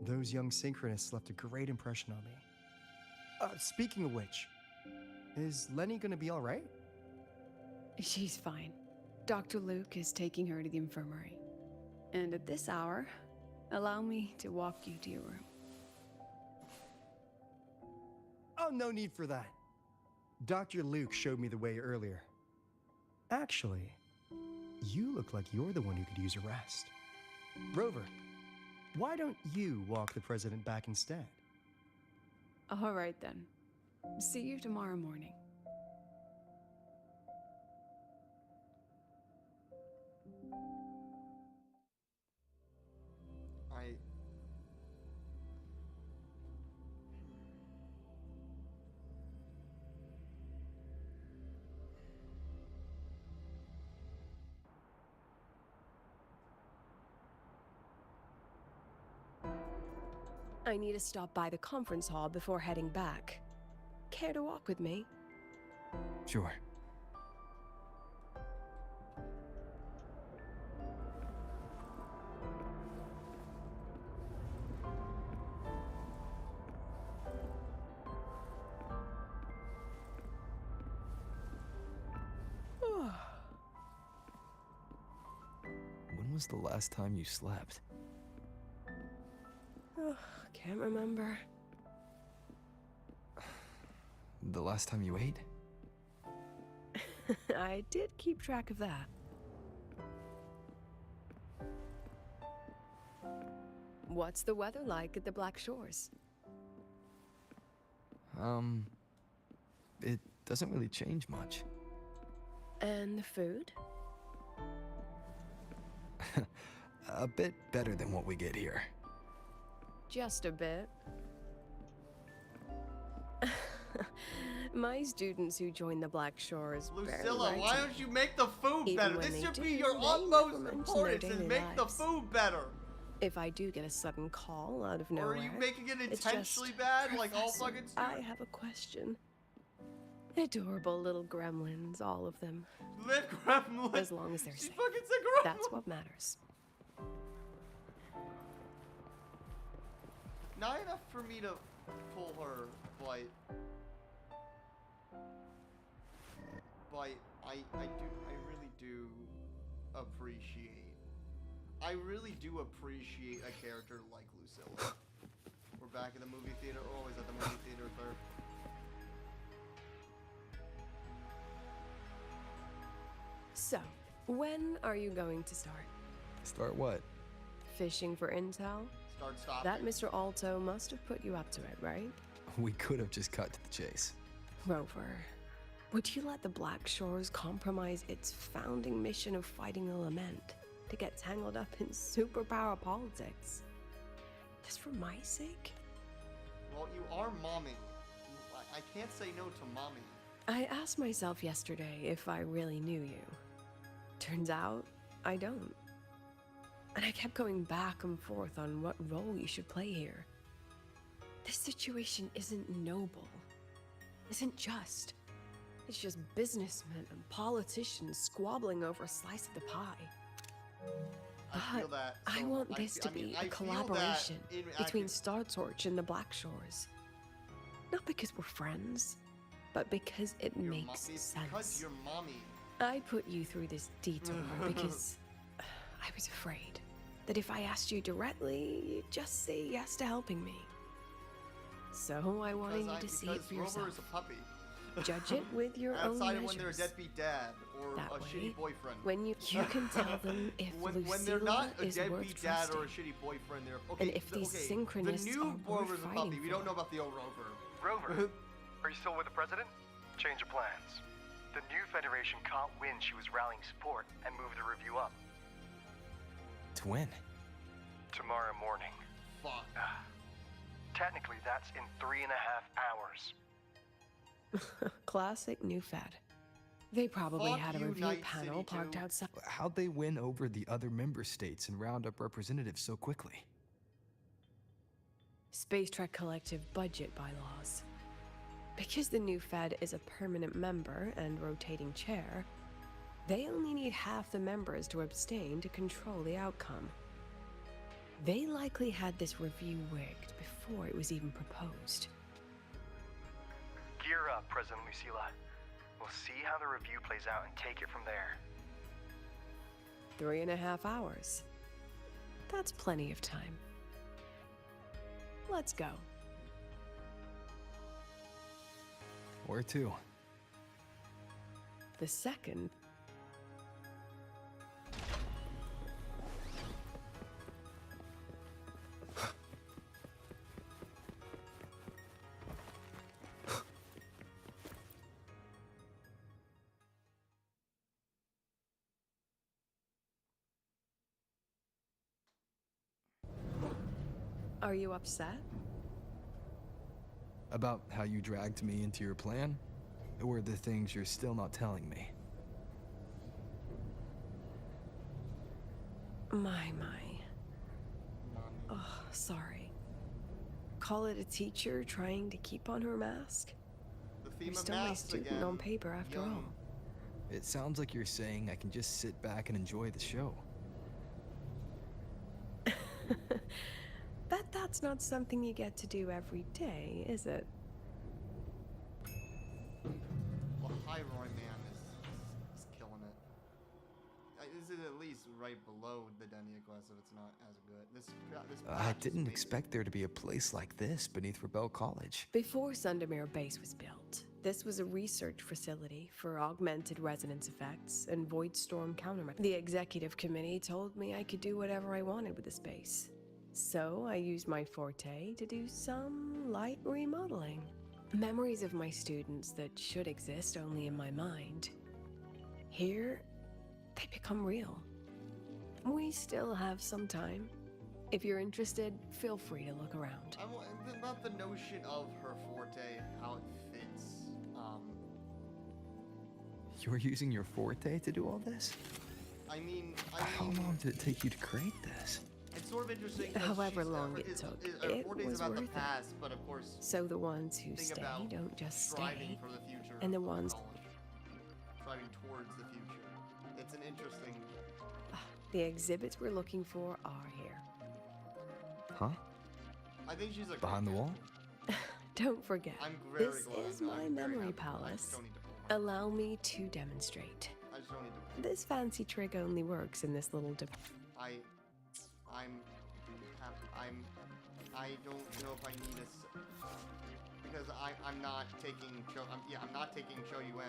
Those young synchronists left a great impression on me. Speaking of which, is Lenny gonna be all right? She's fine. Dr. Luke is taking her to the infirmary. And at this hour, allow me to walk you to your room. Oh, no need for that. Dr. Luke showed me the way earlier. Actually, you look like you're the one who could use a rest. Rover, why don't you walk the president back instead? All right then. See you tomorrow morning. I need to stop by the conference hall before heading back. Care to walk with me? Sure. When was the last time you slept? Can't remember. The last time you ate? I did keep track of that. What's the weather like at the Black Shores? It doesn't really change much. And the food? A bit better than what we get here. Just a bit. My students who join the Black Shores Lucilla, why don't you make the food better? This should be your utmost importance, is make the food better. If I do get a sudden call out of nowhere, or are you making it intentionally bad, like all fucking stupid? I have a question. Adorable little gremlins, all of them. Live gremlins. As long as they're safe. Fucking said gremlins. That's what matters. Not enough for me to pull her, but I really do appreciate a character like Lucilla. We're back in the movie theater, or always at the movie theater, When are you going to start? Start what? Fishing for intel? Start stopping. That Mr. Alto must have put you up to it, right? We could have just cut to the chase. Rover, would you let the Black Shores compromise its founding mission of fighting the Lament to get tangled up in superpower politics? Just for my sake? Well, you are momming. I can't say no to mommy. I asked myself yesterday if I really knew you. Turns out, I don't. And I kept going back and forth on what role you should play here. This situation isn't noble, isn't just. It's just businessmen and politicians squabbling over a slice of the pie. I feel that. I so want this to be a collaboration between Star Torch and the Black Shores. Not because we're friends, but because it makes sense. Because you're mommy. I put you through this detour because I was afraid that if I asked you directly, you'd just say yes to helping me. So I wanted you to see it for yourself. Rover is a puppy. Judge it with your own Outside measures. of when they're a deadbeat dad or That a way, shitty boyfriend. When you can tell them if when they're not a Lucilla is worth deadbeat dad or a trusting. shitty boyfriend, they're okay. And if these synchronists the new are worth Rover's a fighting puppy. We don't know about the old Rover. Rover, are you still with the president? Change of plans. The new Federation caught wind she was rallying support and moved the review up. To win. Tomorrow morning. Fuck. Technically, that's in 3.5 hours. Classic new Fed. They probably Fuck had a you, review Night panel City parked 2. outside. How'd they win over the other member states and round up representatives so quickly? Space Trek Collective budget bylaws. Because the new Fed is a permanent member and rotating chair, they only need half the members to abstain to control the outcome. They likely had this review rigged before it was even proposed. Gear up, President Lucilla. We'll see how the review plays out and take it from there. 3.5 hours. That's plenty of time. Let's go. Where to? The second. Are you upset? About how you dragged me into your plan? Or the things you're still not telling me? My. Oh, sorry. Call it a teacher trying to keep on her mask? The theme You're of still my masks student again. on paper after Yum. all. It sounds like you're saying I can just sit back and enjoy the show. Bet that's not something you get to do every day, is it? Well, High Roy Man is killing it. Is it at least right below the Denia quest if it's not as good? This I patch is didn't amazing. expect there to be a place like this beneath Rebel College. Before Sundermere Base was built, this was a research facility for augmented resonance effects and void storm countermeasures. The executive committee told me I could do whatever I wanted with the space. So I used my forte to do some light remodeling. Memories of my students that should exist only in my mind. Here, they become real. We still have some time. If you're interested, feel free to look around. About the notion of her forte, how it fits. You're using your forte to do all this? I mean, How long did it take you to create this? it's sort of interesting. that However she's- long her- it is- took, her it forte is was about worth the it. past, but of course, So the ones who think stay about don't just striving stay, for the future. and the of ones college. Striving towards the future. It's an interesting. the exhibits we're looking for are here. Huh? I think she's a Behind the wall? Don't forget, I'm very this glad. is I'm my very memory happy. I palace. just don't need to pull Allow me to demonstrate. I just don't need to. This fancy trick only works in this little I don't know if I need because I'm not taking I'm not taking Cho Yuen.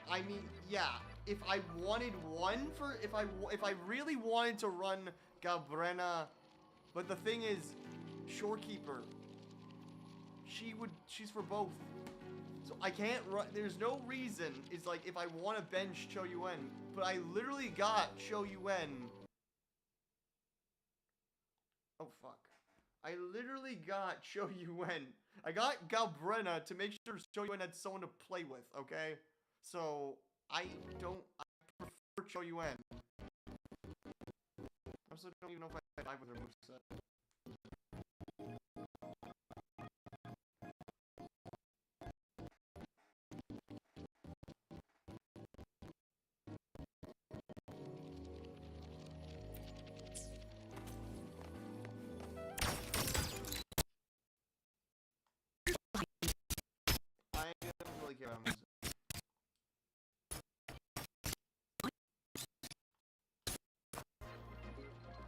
I mean, yeah, if I wanted one for, if I really wanted to run Galbrena, but the thing is, Shorekeeper, she's for both. So I can't run, there's no reason, it's like, if I want to bench Cho Yuen, but I literally got Cho Yuen. Oh, fuck. I literally got Cho Yuen. I got Galbrena to make sure Cho Yuen had someone to play with, okay? So, I prefer Cho Yuen. I also don't even know if I dive with her moveset. I don't really care about moveset.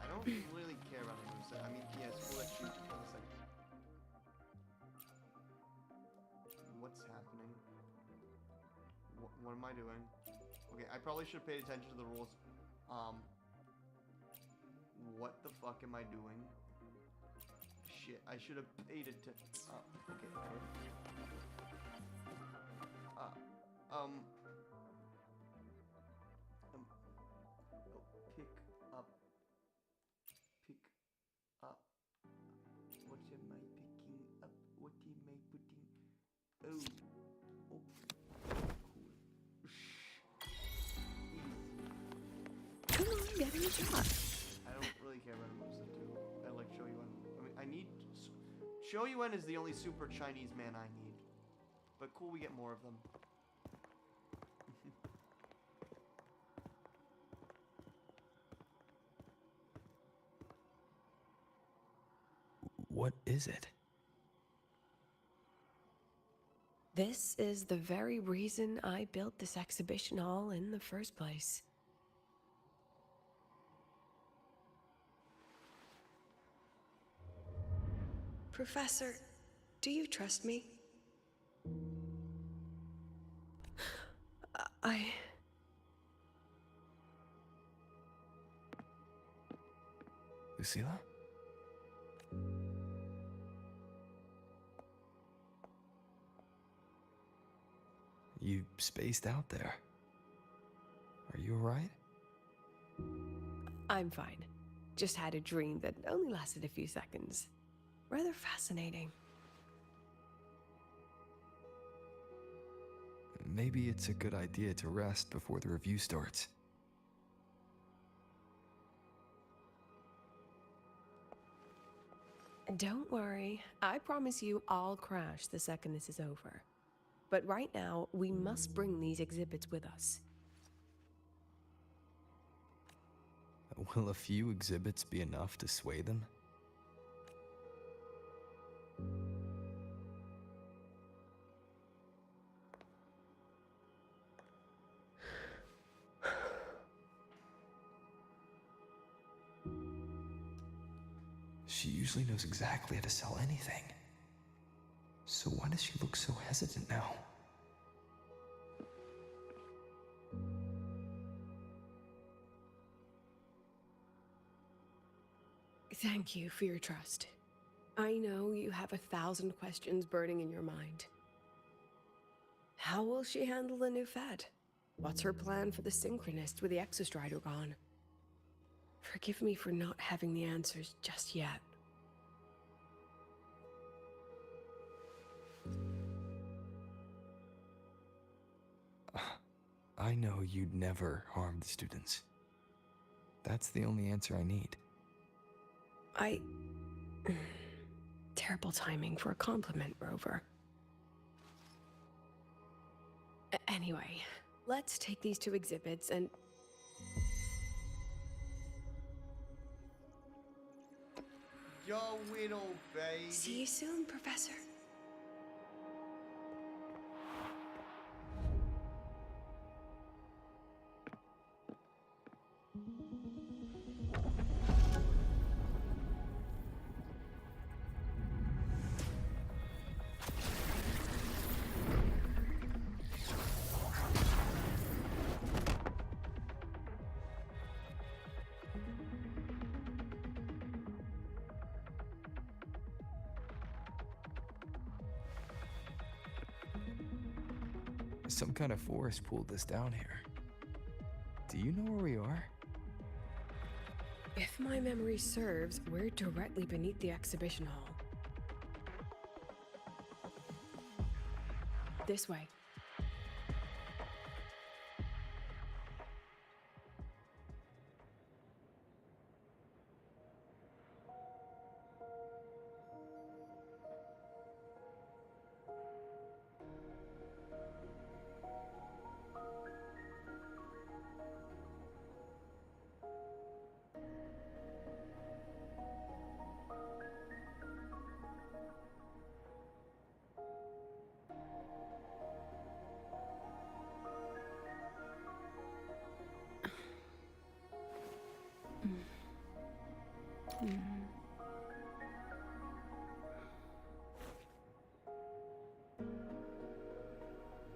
I don't really care about the moveset. I mean, yes, we'll let you in a second. What's happening? What am I doing? Okay, I probably should pay attention to the rules. What the fuck am I doing? Shit, I should have paid attention. Okay. Oh, pick up. What am I picking up? What am I putting? Oh, cool. Come on, get in the shot. I don't really care about moveset too. I like Cho Yuen. I mean, I need Cho Yuen is the only super Chinese man I need. But cool, we get more of them. What is it? This is the very reason I built this exhibition hall in the first place. Professor, do you trust me? Lucilla? You spaced out there. Are you alright? I'm fine. Just had a dream that only lasted a few seconds. Rather fascinating. Maybe it's a good idea to rest before the review starts. Don't worry. I promise you I'll crash the second this is over. But right now, we must bring these exhibits with us. Will a few exhibits be enough to sway them? She usually knows exactly how to sell anything. So why does she look so hesitant now? Thank you for your trust. I know you have 1,000 questions burning in your mind. How will she handle the new fed? What's her plan for the Synchronist with the Exostrider gone? Forgive me for not having the answers just yet. I know you'd never harm the students. That's the only answer I need. Terrible timing for a compliment, Rover. Anyway, let's take these 2 exhibits and... Yo, little baby. See you soon, Professor. Some kind of force pulled this down here. Do you know where we are? If my memory serves, we're directly beneath the exhibition hall. This way.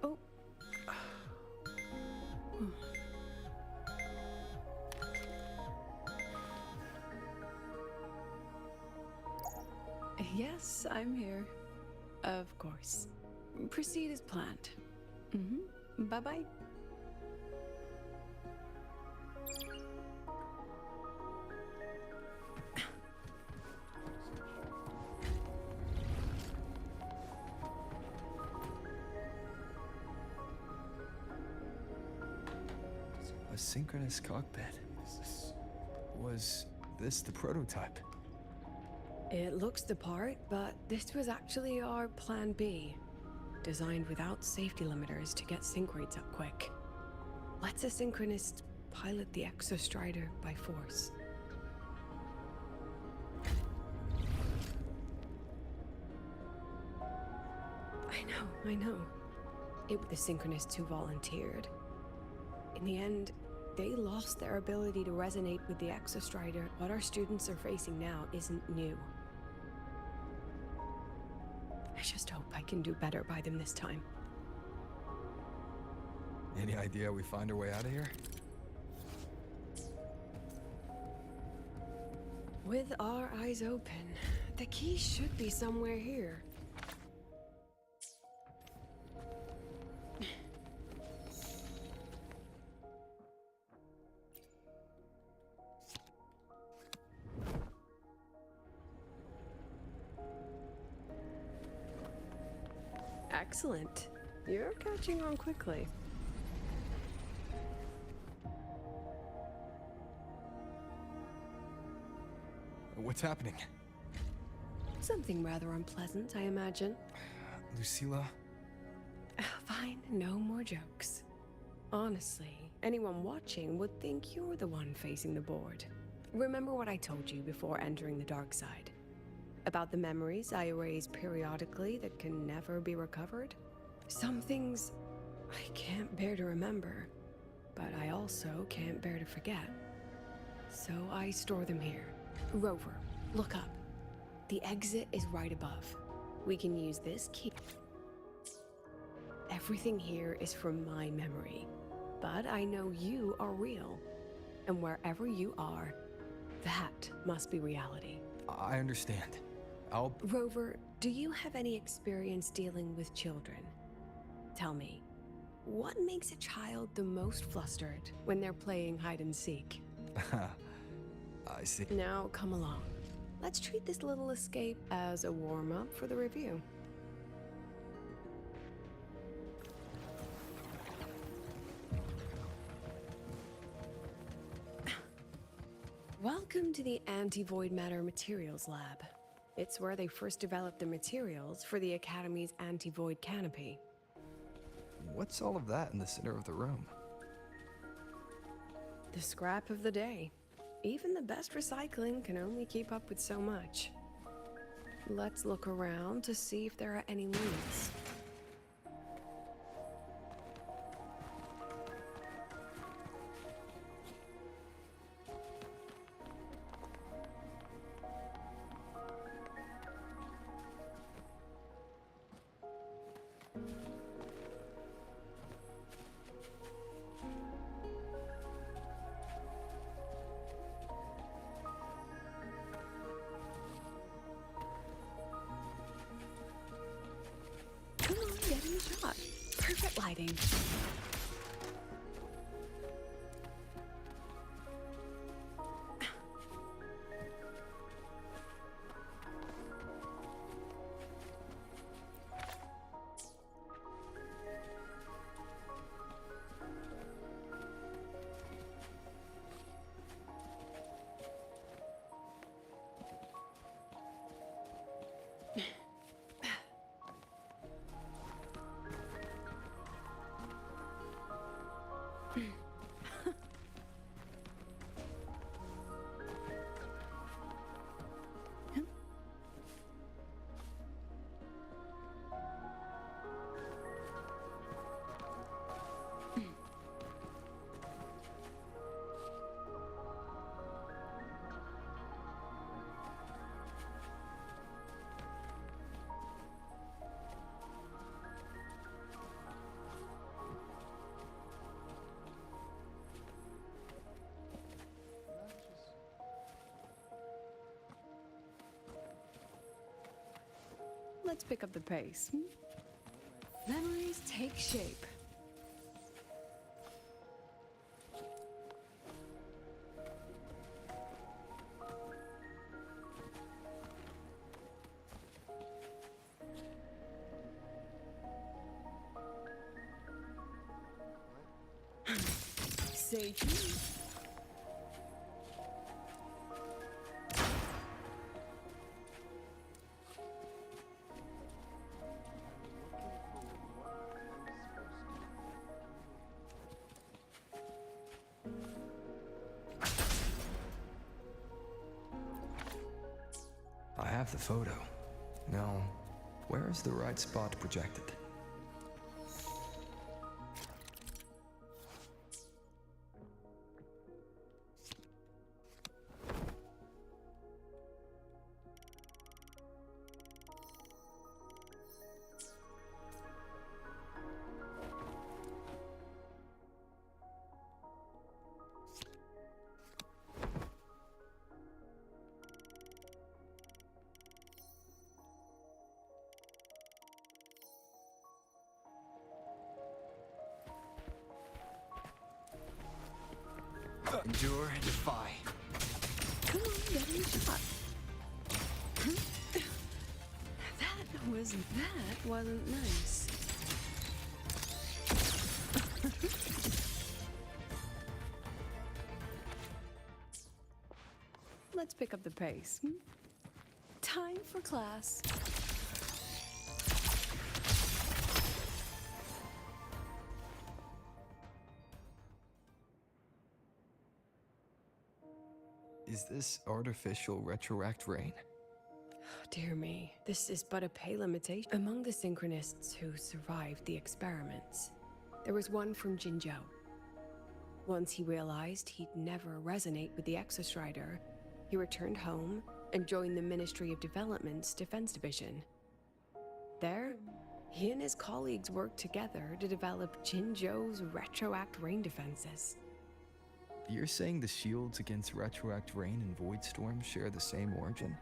Oh. Yes, I'm here. Of course. Proceed as planned. Bye-bye. A synchronous cockpit. Was this the prototype? It looks the part, but this was actually our plan B. Designed without safety limiters to get sync rates up quick. Lets a synchronist pilot the Exostrider by force. I know. It was the synchronists who volunteered. In the end, they lost their ability to resonate with the Exostrider. What our students are facing now isn't new. I just hope I can do better by them this time. Any idea how we find our way out of here? With our eyes open, the key should be somewhere here. Excellent. You're catching on quickly. What's happening? Something rather unpleasant, I imagine. Lucilla? Fine, no more jokes. Honestly, anyone watching would think you're the one facing the board. Remember what I told you before entering the dark side? About the memories I erase periodically that can never be recovered? Some things I can't bear to remember, but I also can't bear to forget. So I store them here. Rover, look up. The exit is right above. We can use this key. Everything here is from my memory, but I know you are real. And wherever you are, that must be reality. I understand. Rover, do you have any experience dealing with children? Tell me, what makes a child the most flustered when they're playing hide and seek? I see. Now, come along. Let's treat this little escape as a warm-up for the review. Welcome to the Anti-Void Matter Materials Lab. It's where they first developed the materials for the Academy's anti-void canopy. What's all of that in the center of the room? The scrap of the day. Even the best recycling can only keep up with so much. Let's look around to see if there are any limits. Let's pick up the pace. Memories take shape. Segue. I have the photo. Now, where is the right spot projected? Endure and defy. Come on, get in the shot. That wasn't nice. Let's pick up the pace. Time for class. Is this artificial retroact rain? Dear me, this is but a pale imitation. Among the synchronists who survived the experiments, there was one from Jinzhou. Once he realized he'd never resonate with the Exostrider, he returned home and joined the Ministry of Development's Defense Division. There, he and his colleagues worked together to develop Jinzhou's retroact rain defenses. You're saying the shields against retroact rain and void storm share the same origin?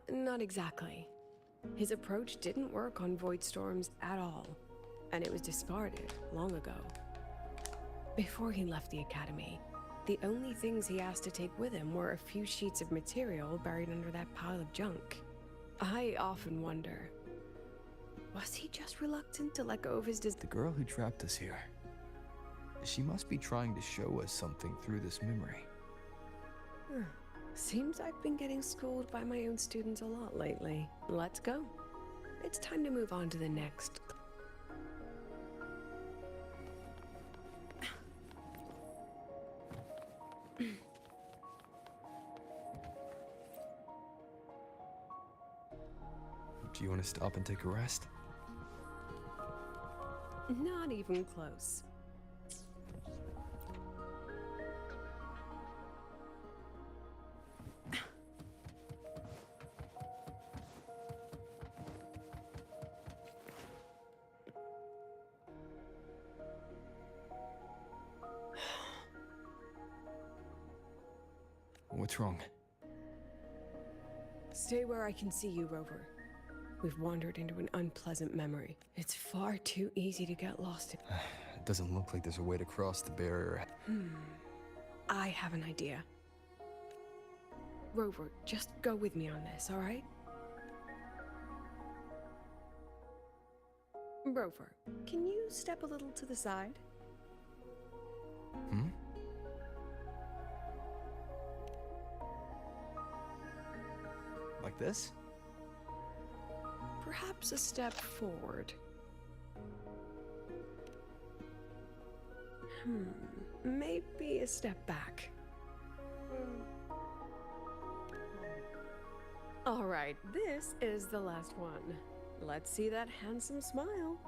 Not exactly. His approach didn't work on void storms at all, and it was discarded long ago. Before he left the academy, the only things he asked to take with him were a few sheets of material buried under that pile of junk. I often wonder, was he just reluctant to let go of his The girl who trapped us here. She must be trying to show us something through this memory. Seems I've been getting schooled by my own students a lot lately. Let's go. It's time to move on to the next. Do you want to stop and take a rest? Not even close. What's wrong? Stay where I can see you, Rover. We've wandered into an unpleasant memory. It's far too easy to get lost in. It doesn't look like there's a way to cross the barrier. I have an idea. Rover, just go with me on this, all right? Rover, can you step a little to the side? Like this? Perhaps a step forward. Maybe a step back. All right, this is the last one. Let's see that handsome smile.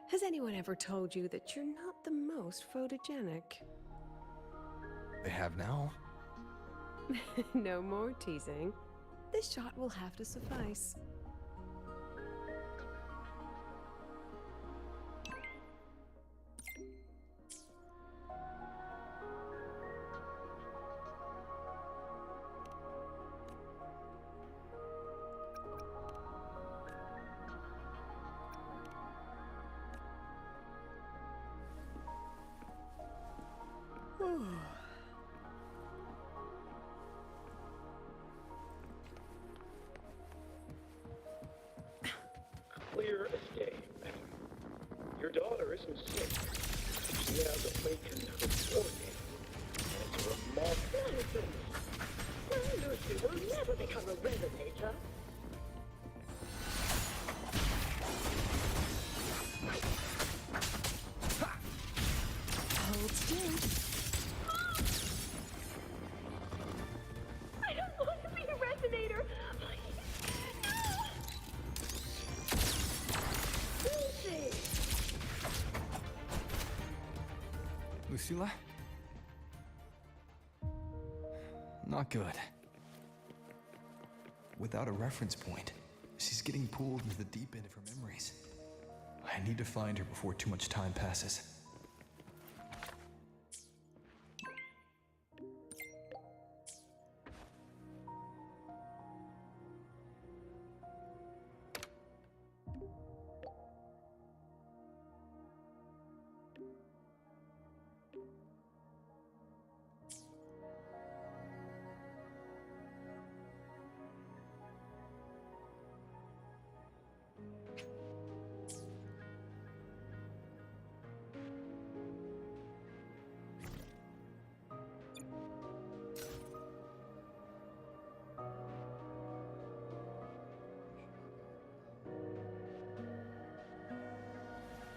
Has anyone ever told you that you're not the most photogenic? They have now. No more teasing. This shot will have to suffice. Clear escape. Your daughter isn't sick. She has awakened her organ. And it's remarkable. Nonsense. My Lucy will never become a resonator. Hold still. I don't want to be a resonator. Lucilla? Not good. Without a reference point, she's getting pulled into the deep end of her memories. I need to find her before too much time passes.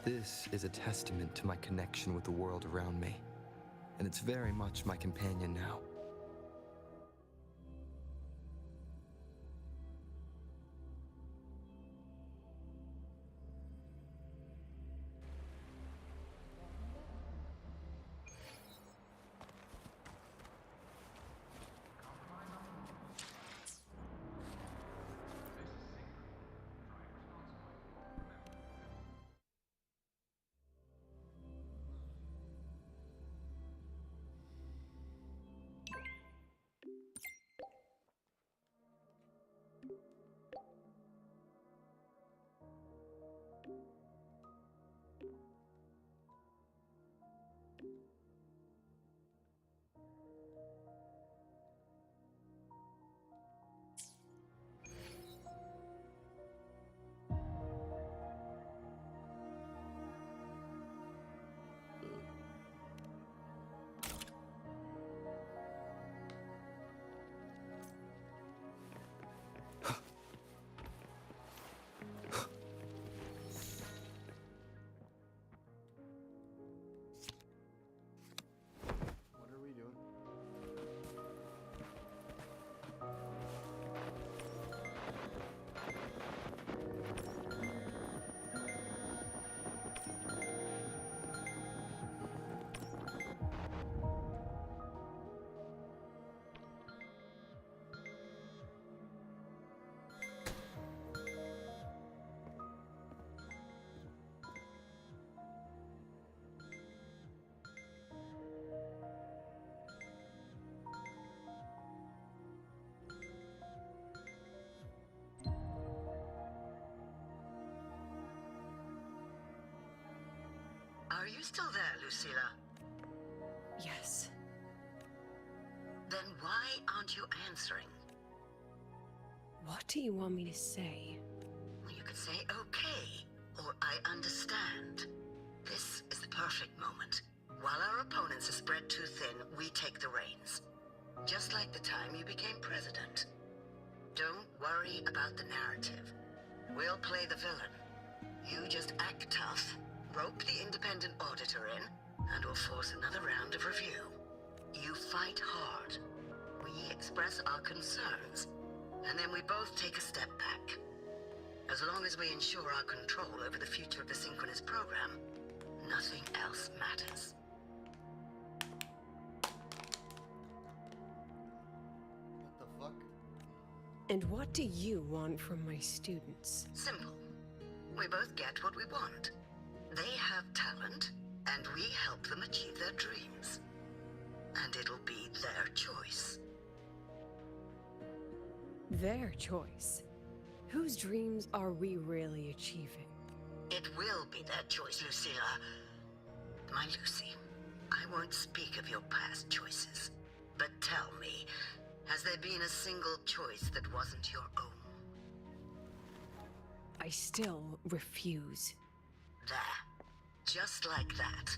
This is a testament to my connection with the world around me, and it's very much my companion now. Are you still there, Lucilla? Yes. Then why aren't you answering? What do you want me to say? Well, you could say okay, or I understand. This is the perfect moment. While our opponents are spread too thin, we take the reins. Just just like the time you became president. Don't worry about the narrative. We'll play the villain. You just act tough, rope the independent auditor in, and we'll force another round of review. You fight hard. We express our concerns, and then we both take a step back. As long as we ensure our control over the future of the synchronous program, nothing else matters. What the fuck? And what do you want from my students? Simple. We both get what we want. They have talent, and we help them achieve their dreams. And it'll be their choice. Their choice? Whose dreams are we really achieving? It will be their choice, Lucilla. My Lucy, I won't speak of your past choices. But tell me, has there been a single choice that wasn't your own? I still refuse. There. Just like that.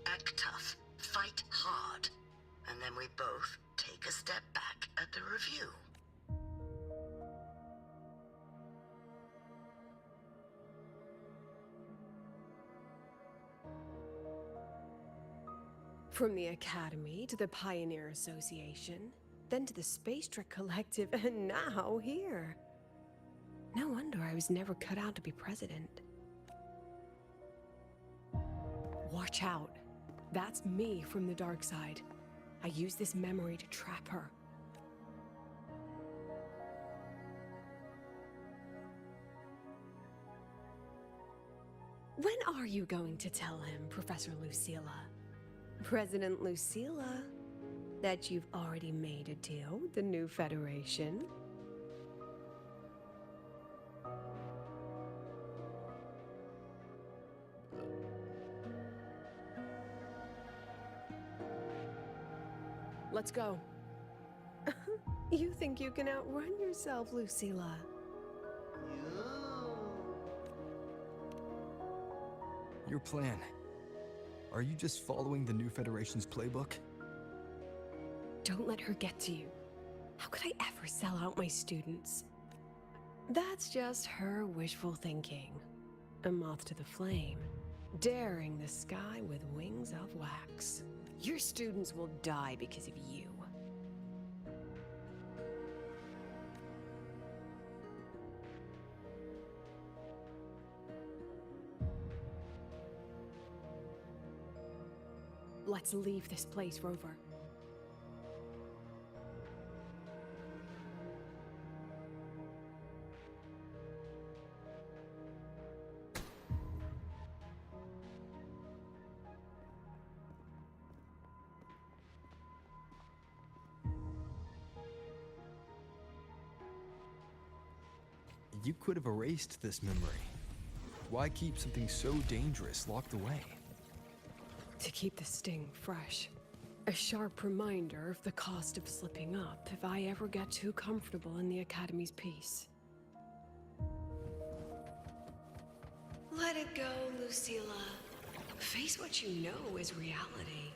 Act tough, fight hard, and then we both take a step back at the review. From the Academy to the Pioneer Association, then to the Space Trek Collective, and now here. No wonder I was never cut out to be president. Watch out. That's me from the dark side. I use this memory to trap her. When are you going to tell him, Professor Lucilla? President Lucilla, that you've already made a deal with the new Federation? Let's go. You think you can outrun yourself, Lucilla? Your plan. Are you just following the new Federation's playbook? Don't let her get to you. How could I ever sell out my students? That's just her wishful thinking. A moth to the flame, daring the sky with wings of wax. Your students will die because of you. Let's leave this place, Rover. You could have erased this memory. Why keep something so dangerous locked away? To keep the sting fresh. A sharp reminder of the cost of slipping up if I ever get too comfortable in the Academy's peace. Let it go, Lucilla. Face what you know is reality.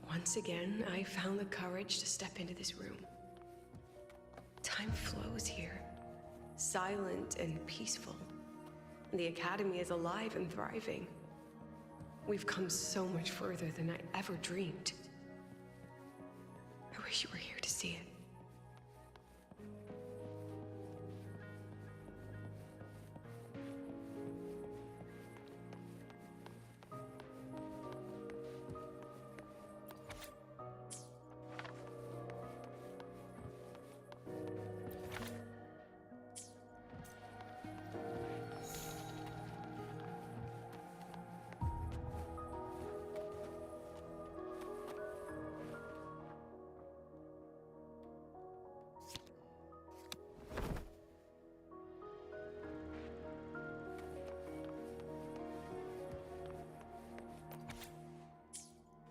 Once again, I found the courage to step into this room. Time flows here, silent and peaceful. The Academy is alive and thriving. We've come so much further than I ever dreamed. I wish you were here to see it.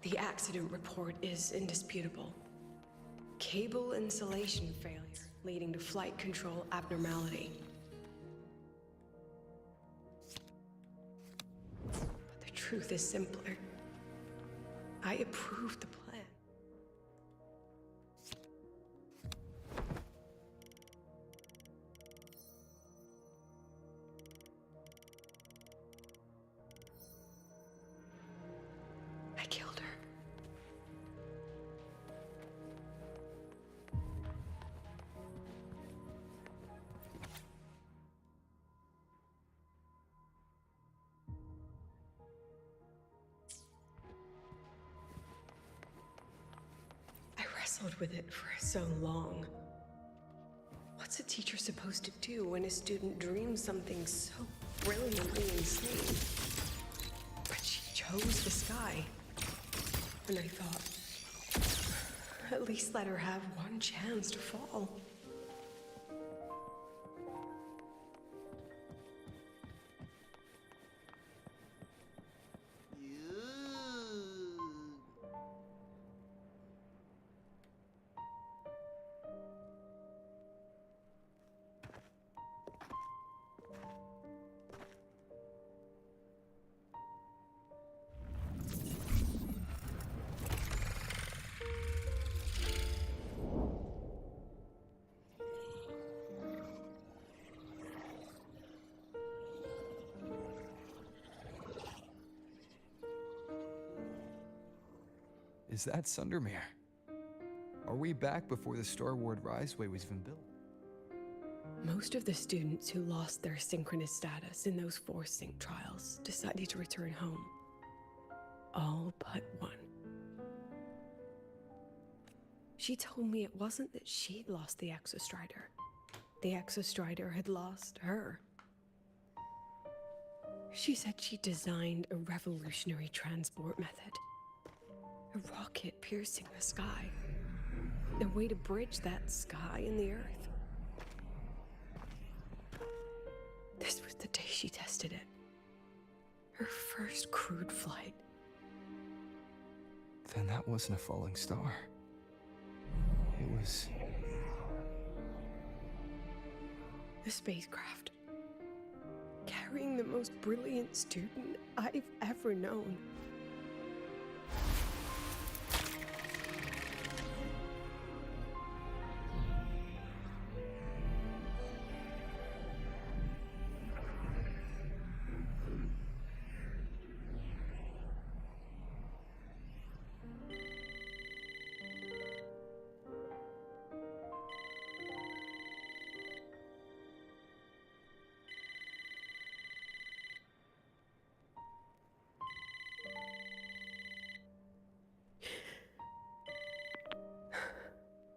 The accident report is indisputable. Cable insulation failure, leading to flight control abnormality. truth is simpler. I approve the plan. I killed her. I wrestled with it for so long. What's a teacher supposed to do when a student dreams something so brilliantly insane? But she chose the sky. And I thought, at least let her have one chance to fall. Is that Sundermere? Are we back before the Star Ward Riseway was even built? Most of the students who lost their synchronous status in those force sync trials decided to return home. All but one. She told me it wasn't that she'd lost the Exostrider. The Exostrider had lost her. She said she designed a revolutionary transport method. A rocket piercing the sky. A way to bridge that sky and the Earth. This was the day she tested it. Her first crewed flight. Then that wasn't a falling star. It was... the spacecraft. Carrying the most brilliant student I've ever known.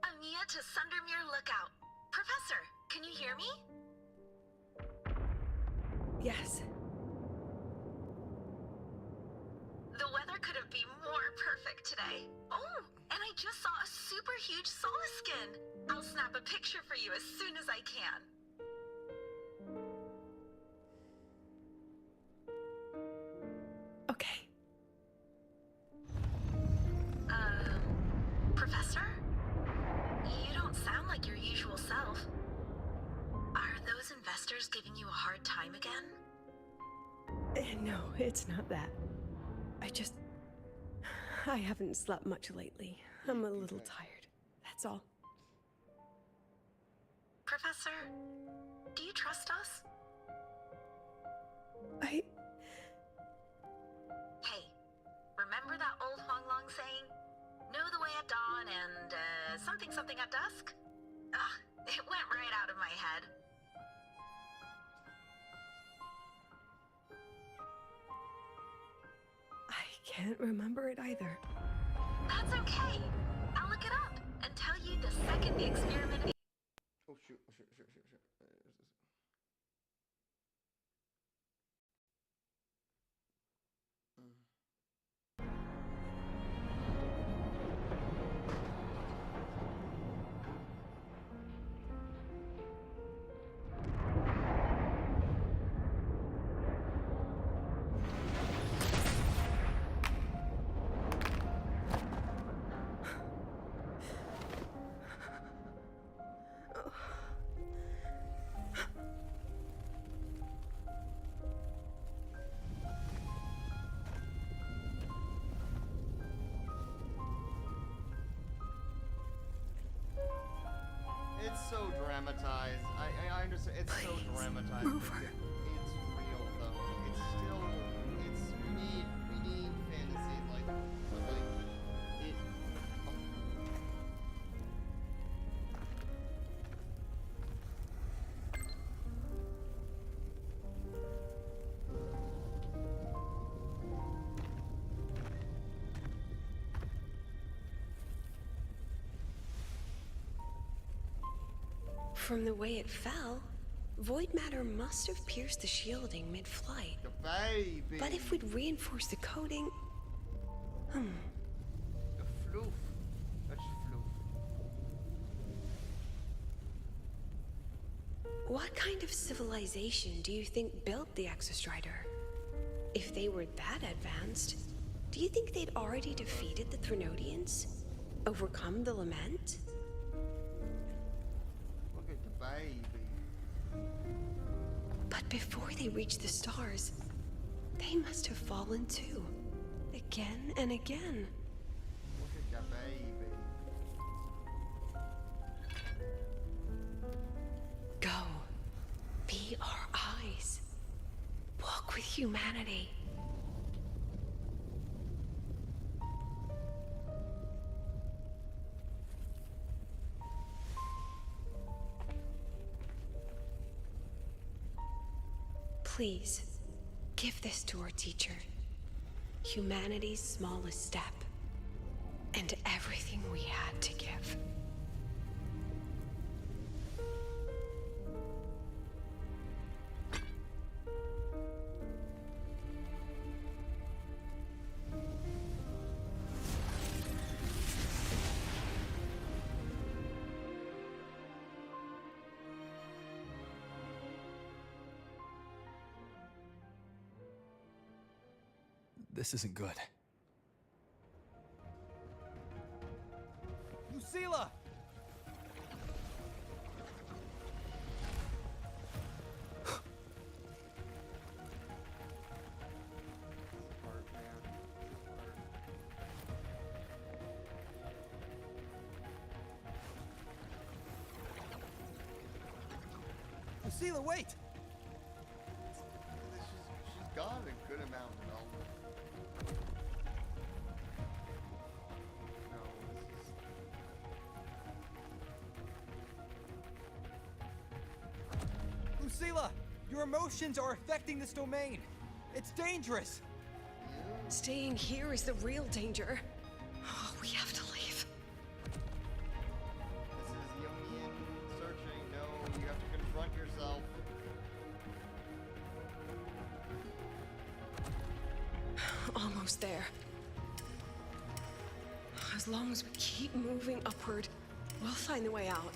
Aemeath to Sundermere Lookout. Professor, can you hear me? Yes. The weather couldn't be more perfect today. Oh, and I just saw a super huge Solaskin. I'll snap a picture for you as soon as I can. Okay. Professor? You don't sound like your usual self. Are those investors giving you a hard time again? No, it's not that. I haven't slept much lately. I'm a little tired. That's all. Professor, do you trust us? Hey, remember that old Huanglong saying? Know the way at dawn and, something at dusk? Ugh, it went right out of my head. I can't remember it either. That's okay. I'll look it up and tell you the second the experiment... Oh, shoot. dramatized. I understand. It's so dramatized. move her. It's real though. It's still. We need fantasy like, but like it. From the way it fell, void matter must have pierced the shielding mid-flight. The baby. But if we'd reinforced the coating... The floof. That's floof. What kind of civilization do you think built the Exostrider? If they were that advanced, do you think they'd already defeated the Threnodians? Overcome the Lament? Look at the baby. But before they reached the stars, they must have fallen too. Again and again. Look at that baby. Go. Be our eyes. Walk with humanity. Please, give this to our teacher. Humanity's smallest step. And everything we had to give. This isn't good. Lucilla! Lucilla, wait! She's got a good amount of development. No, this is... Lucilla! Your emotions are affecting this domain! It's dangerous! Staying here is the real danger. Oh, we have to leave. This is Aemeath searching. No, you have to confront yourself. Almost there. As long as we keep moving upward, we'll find the way out.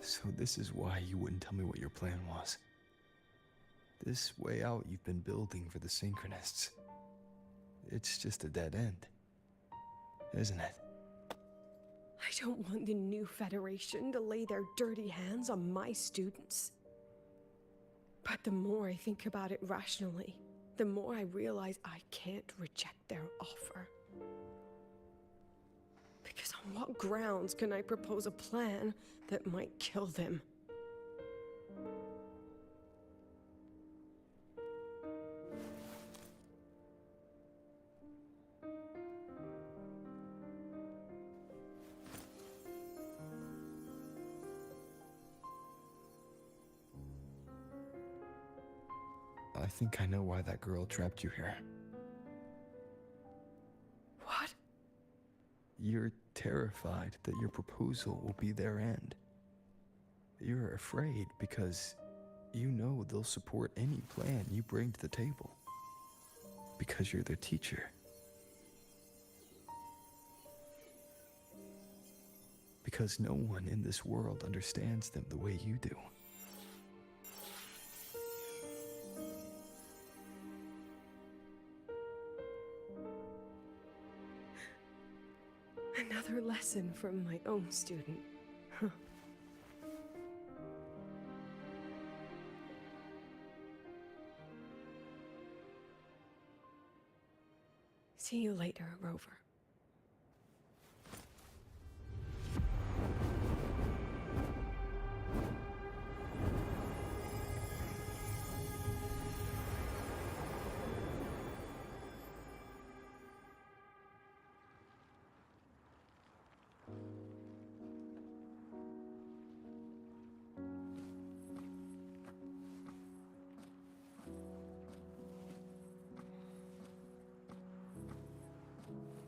So this is why you wouldn't tell me what your plan was. This way out you've been building for the Synchronists. It's just a dead end, isn't it? I don't want the new Federation to lay their dirty hands on my students. But the more I think about it rationally, the more I realize I can't reject their offer. Because on what grounds can I propose a plan that might kill them? I think I know why that girl trapped you here. What? You're terrified that your proposal will be their end. You're afraid because you know they'll support any plan you bring to the table. Because you're their teacher. Because no one in this world understands them the way you do. Another lesson from my own student. Huh. See you later, Rover.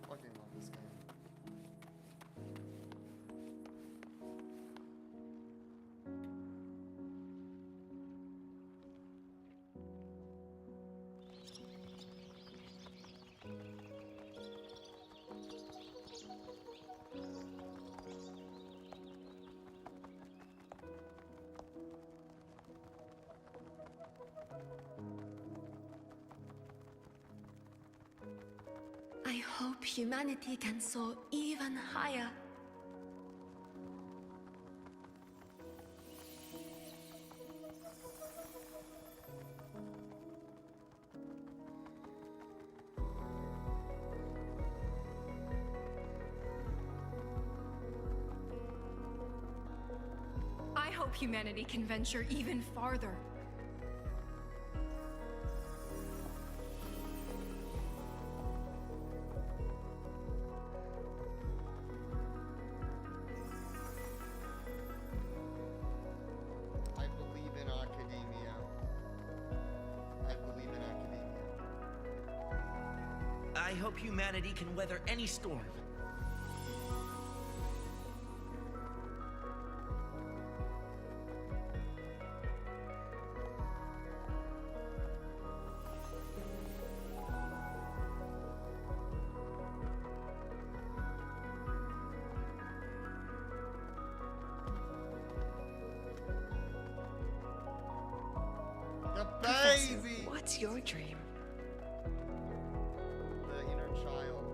Fucking love this game. I hope humanity can soar even higher. I hope humanity can venture even farther. I believe in academia. I believe in academia. I hope humanity can weather any storm. The Professor, baby! what's your dream? The inner child.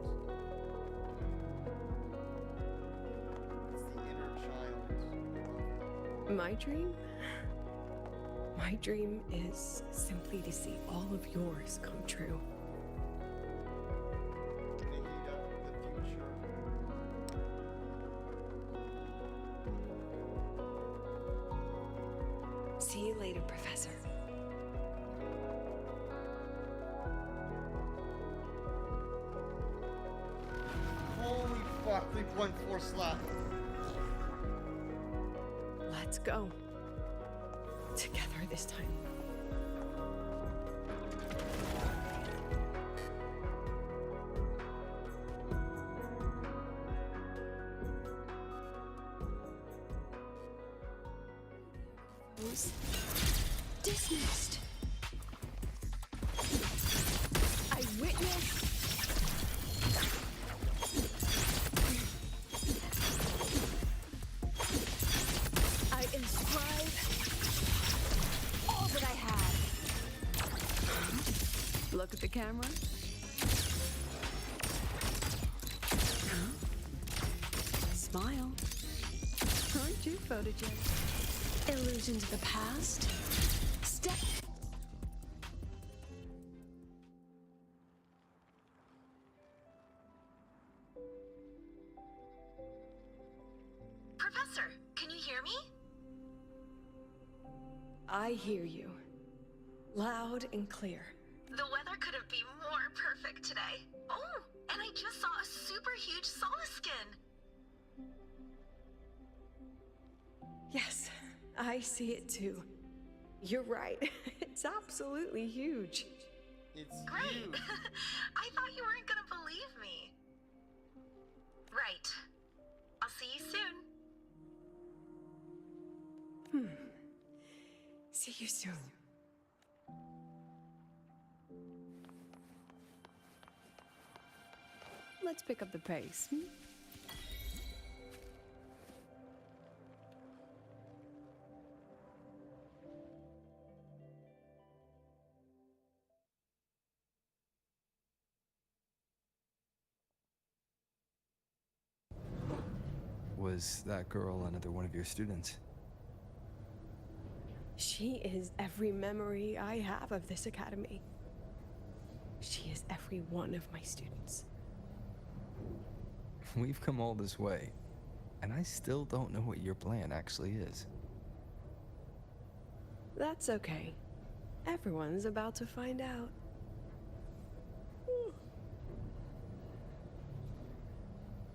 It's the inner child. My dream? My dream is simply to see all of yours come true. Nahida, the future. See you later, Professor. Holy fuck, 3.4 slap. Let's go. Together this time. Dismissed. I witnessed. I inscribe all that I have. Look at the camera. Smile. Aren't you photogenic? Illusions of the past. Step. Professor, can you hear me? I hear you. Loud and clear. The weather couldn't be more perfect today. Oh, and I just saw a super huge Solaskin. Yes, I see it too. You're right. It's absolutely huge. It's Great. huge. I thought you weren't gonna believe me. Right. I'll see you soon. See you soon. Let's pick up the pace. Was that girl another one of your students? She is every memory I have of this academy. She is every one of my students. We've come all this way, and I still don't know what your plan actually is. That's okay. Everyone's about to find out.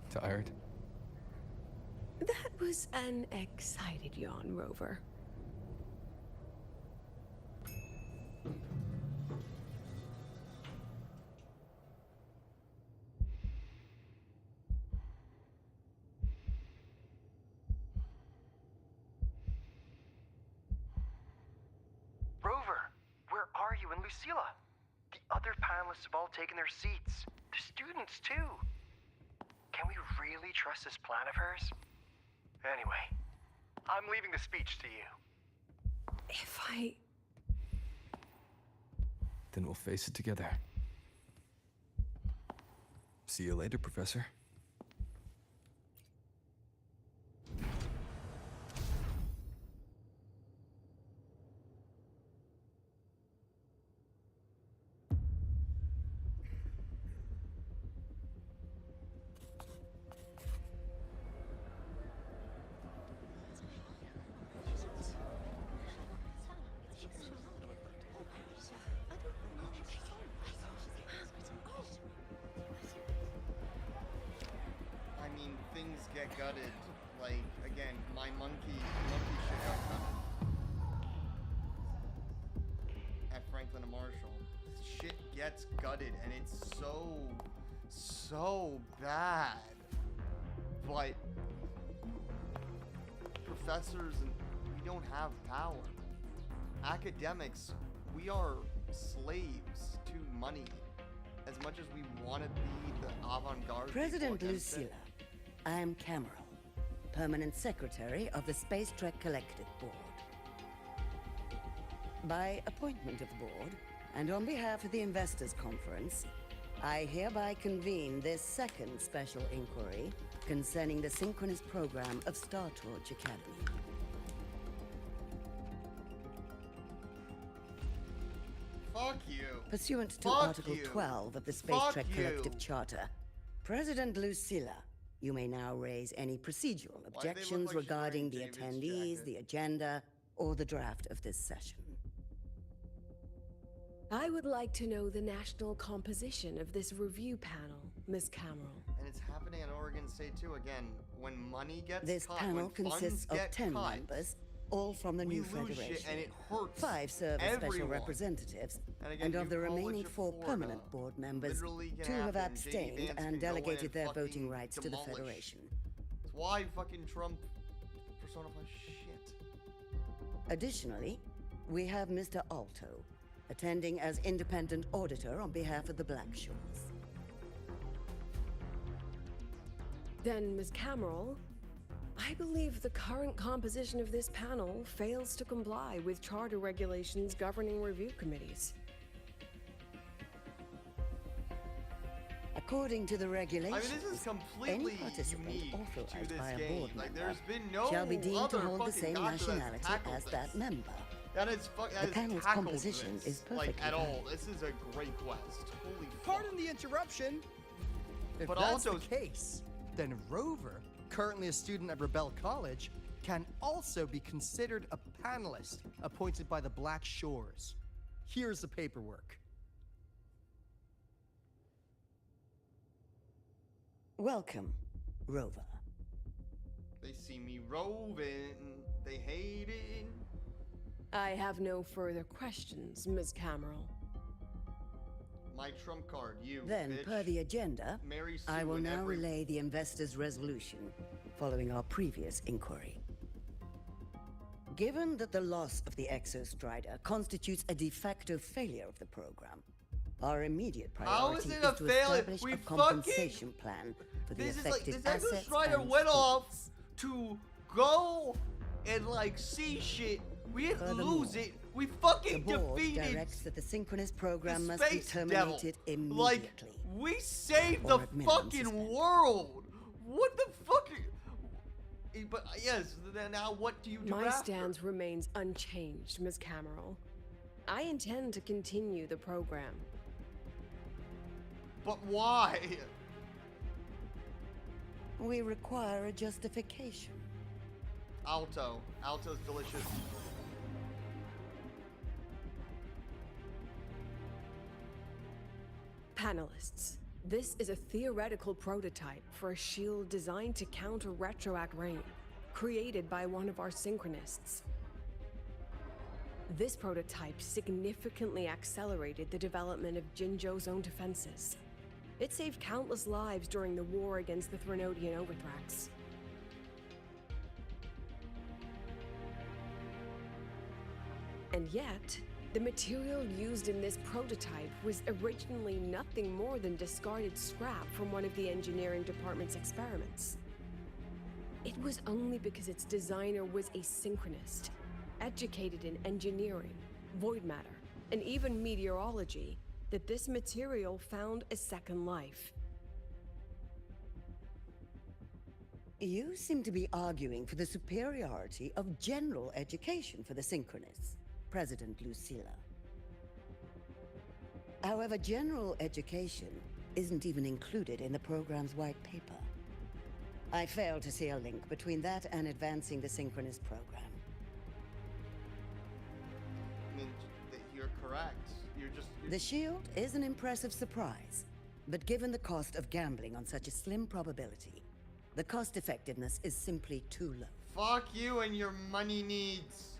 Tired? That was an excited yawn, Rover. Rover, where are you and Lucilla? The other panelists have all taken their seats. The students, too. Can we really trust this plan of hers? Anyway, I'm leaving the speech to you. If I... Then we'll face it together. See you later, Professor. Things get gutted. Like, again, my monkey shit got gutted. At Franklin and Marshall. Shit gets gutted, and it's so bad. But professors, and we don't have power. Academics, we are slaves to money. As much as we want to be the avant-garde. President Lucilla. I am Cameron, Permanent Secretary of the Space Trek Collective Board. By appointment of the board, and on behalf of the Investors Conference, I hereby convene this second special inquiry concerning the synchronous program of Star Torch Academy. Fuck you. Pursuant to Article 12 of the Space Trek Collective Charter, President Lucilla, you may now raise any procedural objections regarding the attendees, the agenda, or the draft of this session. I would like to know the national composition of this review panel, Miss Cameron. And it's happening in Oregon State too. Again, when money gets this cut, panel when consists of funds 10 cut, members, all from the new Federation. Shit and it hurts 5 serve as special everyone. representatives, And, of the remaining 4 permanent board members, 2 have abstained and delegated their voting rights to the Federation. That's why fucking Trump personifies shit. Additionally, we have Mr. Alto, attending as independent auditor on behalf of the Black Shores. Then, Ms. Cameron, I believe the current composition of this panel fails to comply with charter regulations governing review committees. According to the regulations, I mean, this is completely any participant unique authorized to this by a game. board Like, member there's been no shall be deemed to other hold the fucking same doctor that's nationality tackled as this. that member. That is The panel's composition is perfectly like at all. fine. This is a great quest. Holy Pardon the interruption. If But that's also- the case, then Rover, currently a student at Rebel College, can also be considered a panelist appointed by the Black Shores. Here's the paperwork. Welcome, Rover. They see me roving. They hate it. I have no further questions, Ms. Cameron. My trump card, you. Then, bitch. per the agenda, Mary Sue I will and now every- relay the investors' resolution following our previous inquiry. Given that the loss of the Exostrider constitutes a de facto failure of the program, our immediate priority is to establish a compensation plan for the affected assets This Exostrider and went off students. to go and like see shit. We didn't Furthermore, lose it. We fucking The board defeated directs that the synchronous program the must be space terminated devil. immediately. Like, we saved Or the at minimum fucking suspended. world. What the fuck? But yes, then now what do you do My after? stance remains unchanged, Ms. Cameron. I intend to continue the program. But why? We require a justification. Alto. Alto's delicious. Panelists, this is a theoretical prototype for a shield designed to counter retroact rain, created by one of our synchronists. This prototype significantly accelerated the development of Jinzhou's own defenses. It saved countless lives during the war against the Threnodian Overthrax. And yet, the material used in this prototype was originally nothing more than discarded scrap from one of the engineering department's experiments. It was only because its designer was a synchronist, educated in engineering, void matter, and even meteorology, that this material found a second life. You seem to be arguing for the superiority of general education for the synchronists, President Lucilla. However, general education isn't even included in the program's white paper. I fail to see a link between that and advancing the synchronous program. I mean, you're correct. You're The shield is an impressive surprise, but given the cost of gambling on such a slim probability, the cost effectiveness is simply too low. Fuck you and your money needs.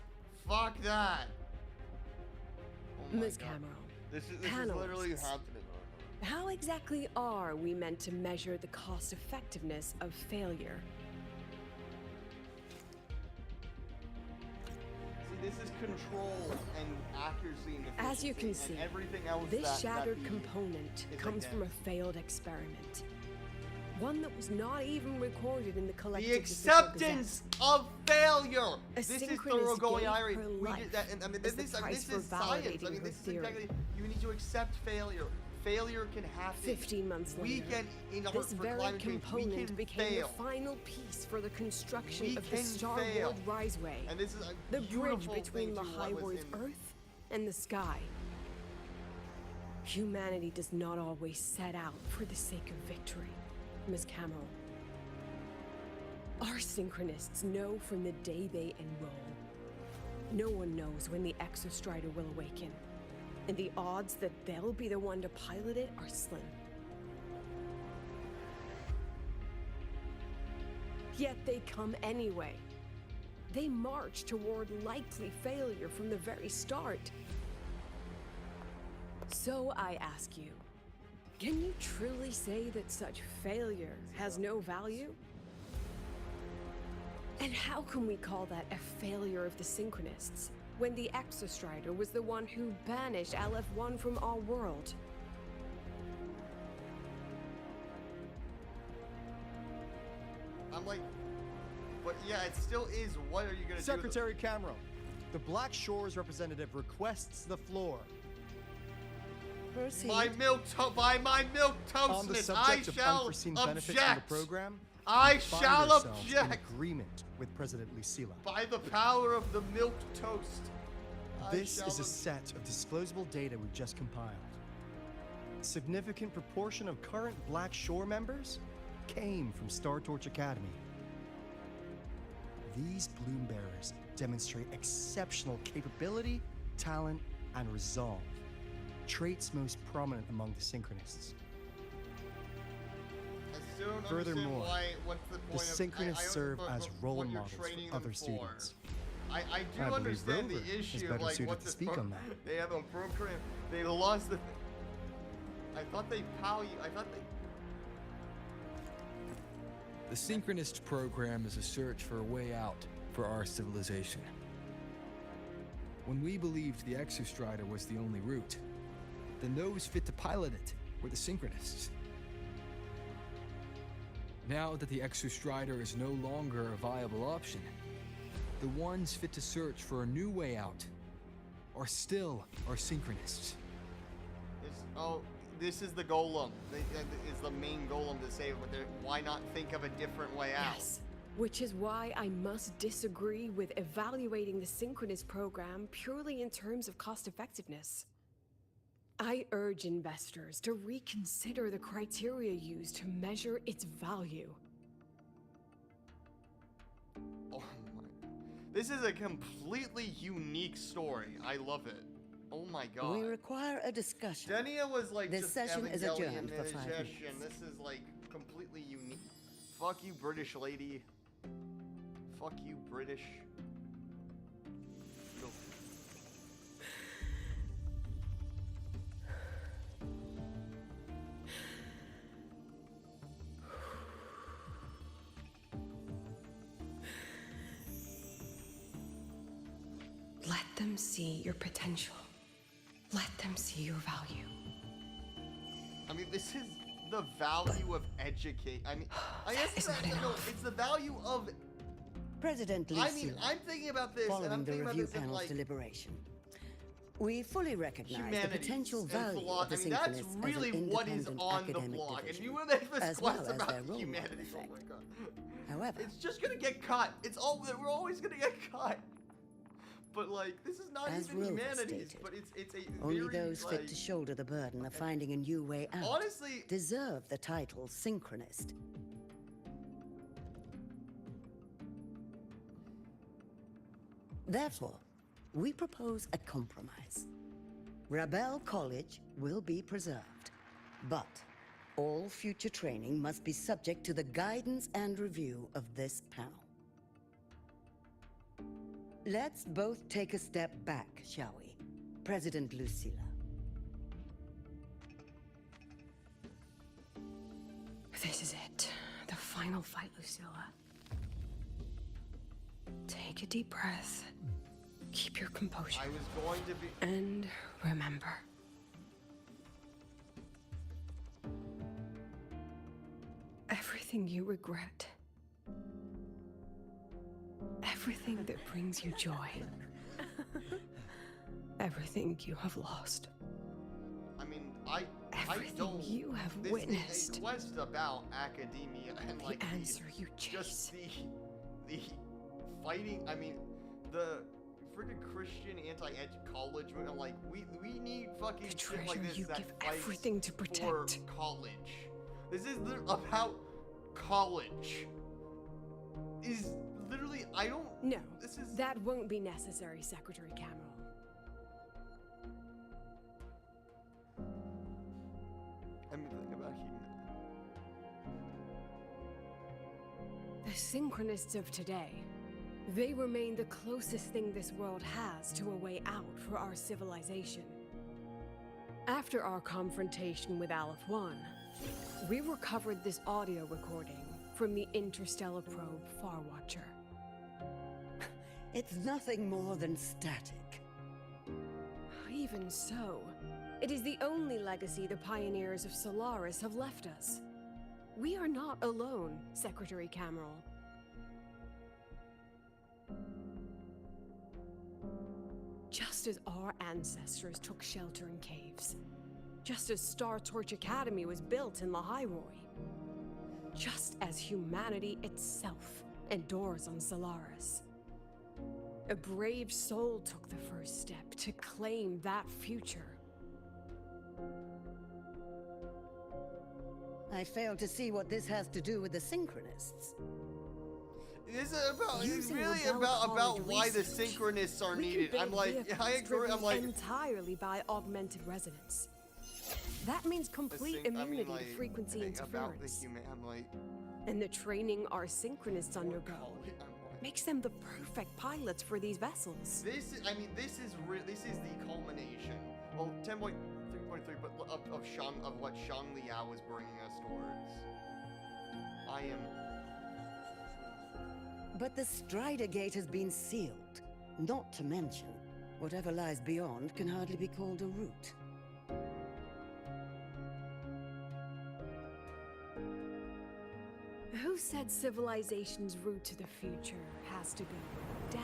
Fuck that. Oh my Ms. God. Cameron, This is literally panelists. happening. How exactly are we meant to measure the cost effectiveness of failure? See, this is control and accuracy and efficiency. As you can see, and everything else this that shattered the- component is comes from a against. failed experiment. One that was not even recorded in the collective The official acceptance of failure. A This is synchronist thoroughgoing gave irony. her We life did that, and I mean, as this the price is for science. I validating mean, her this is theory. exactly. You need to accept failure. Failure can happen. 15 months We later, can, in order this for very climate change, we component can became fail. the final piece for the construction We of the can Star fail. World Riseway, And this is a the bridge beautiful between thing the to high what was worth in- Earth and the sky. Humanity does not always set out for the sake of victory, Ms. Cameron. Our synchronists know from the day they enroll. No one knows when the Exostrider will awaken, and the odds that they'll be the one to pilot it are slim. Yet they come anyway. They march toward likely failure from the very start. So I ask you, can you truly say that such failure has no value? And how can we call that a failure of the Synchronists, when the Exostrider was the one who banished LF1 from our world? I'm like, but yeah, it still is. What are you gonna Secretary Cameron, the Black Shores representative requests the floor. do? By my milk On the toastness, subject I of shall unforeseen benefits from the object. program, I we find shall ourselves in object agreement with President Lucilla. by the power of the milk toast. I This shall is a set of disclosable data we've just compiled. A significant proportion of current Black Shore members came from Star Torch Academy. These Bloom Bearers demonstrate exceptional capability, talent, and resolve, traits most prominent among the Synchronists. I still don't Furthermore, understand what's the point the of, Synchronists I serve but as role what you're models training for other them students. I do believe understand Rover the is issue, better like suited what to this speak on that. They have a program. They lost the. I thought they I thought they. The Synchronist program is a search for a way out for our civilization. When we believed the Exostrider was the only route, then those fit to pilot it were the Synchronists. Now that the Exostrider is no longer a viable option, the ones fit to search for a new way out are still our Synchronists. This is the golem. Is the main golem to save, but why not think of a different way out? Yes, which is why I must disagree with evaluating the Synchronist program purely in terms of cost effectiveness. I urge investors to reconsider the criteria used to measure its value. Oh my. This is a completely unique story. I love it. Oh my god. We require a discussion. Denia was like this just session is Evangelion adjourned for 5 minutes. This is like completely unique. Fuck you, British lady. Fuck you, British. Go. Let them see your potential. Let them see your value. I mean, this is the value of educate. I mean, I guess it's the value of. President Lucilla, I mean, I'm thinking about this, following and I'm the thinking about review this in panel's like deliberation. We fully recognize the potential value of the I mean, that's Synchronists really as an what is independent on the academic blog, division, and you want to make this as quest well as about their role humanity. model Oh my god. However, it's just gonna get cut. We're always gonna get cut. But like, this is not as even Rover humanities, stated, but it's a only very, those like, fit to shoulder the burden of finding a new way out honestly deserve the title Synchronist. Therefore, we propose a compromise. Rebel College will be preserved, but all future training must be subject to the guidance and review of this panel. Let's both take a step back, shall we? President Lucilla. This is it. The final fight, Lucilla. Take a deep breath. Keep your composure. I was going to be. And remember. Everything you regret. Everything that brings you joy. Everything you have lost. I mean, Everything I don't. you have This witnessed. is a quest about academia and like The answer you just the fighting. I mean, the freaking Christian anti-ed college. I'm like, we need fucking The shit like treasure this you that give fights everything to for protect. college. This is about college. Is literally No, this is that won't be necessary, Secretary Cameron. I'm thinking about human. The Synchronists of today, they remain the closest thing this world has to a way out for our civilization. After our confrontation with Aleph 1, we recovered this audio recording from the interstellar probe Farwatcher. It's nothing more than static. Even so, it is the only legacy the pioneers of Solaris have left us. We are not alone, Secretary Cameron. Just as our ancestors took shelter in caves, just as Star Torch Academy was built in Lahairoi, just as humanity itself endures on Solaris, a brave soul took the first step to claim that future. I fail to see what this has to do with the Synchronists. This is about. It's really about why the Synchronists are needed. I'm like, I agree. I'm like entirely by augmented resonance. That means complete immunity to frequency interference. I'm like, and the training our Synchronists undergo makes them the perfect pilots for these vessels. This is the culmination. Well, 10.3.3, but of what Shang Liao is bringing us towards. I am. But the Strider Gate has been sealed, not to mention Whatever lies beyond can hardly be called a route. Who said civilization's route to the future has to go down?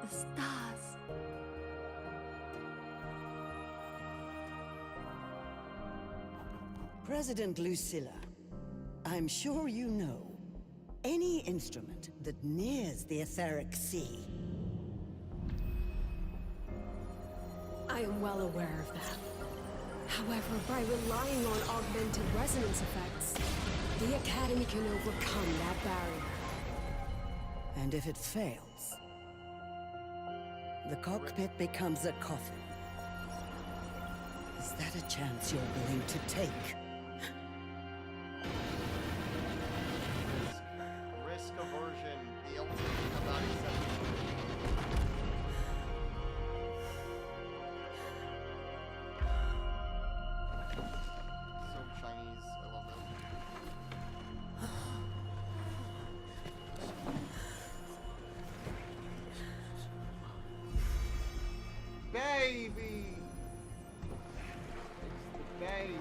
The stars. President Lucilla, I'm sure you know, any instrument that nears the etheric sea. I am well aware of that. However, by relying on augmented resonance effects, the Academy can overcome that barrier. And if it fails, the cockpit becomes a coffin. Is that a chance you're willing to take? Risk aversion, the ultimate thing about acceptance. So Chinese, I love that. Baby! It's the baby.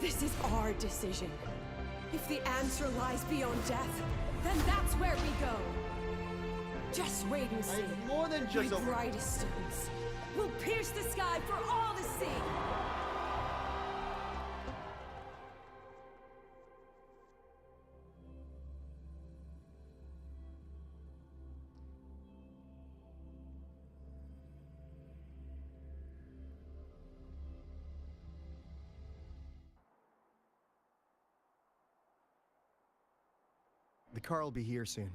This is our decision. If the answer lies beyond death, then that's where we go. Just wait and see. More than just My brightest students will pierce the sky for all to see. The car will be here soon.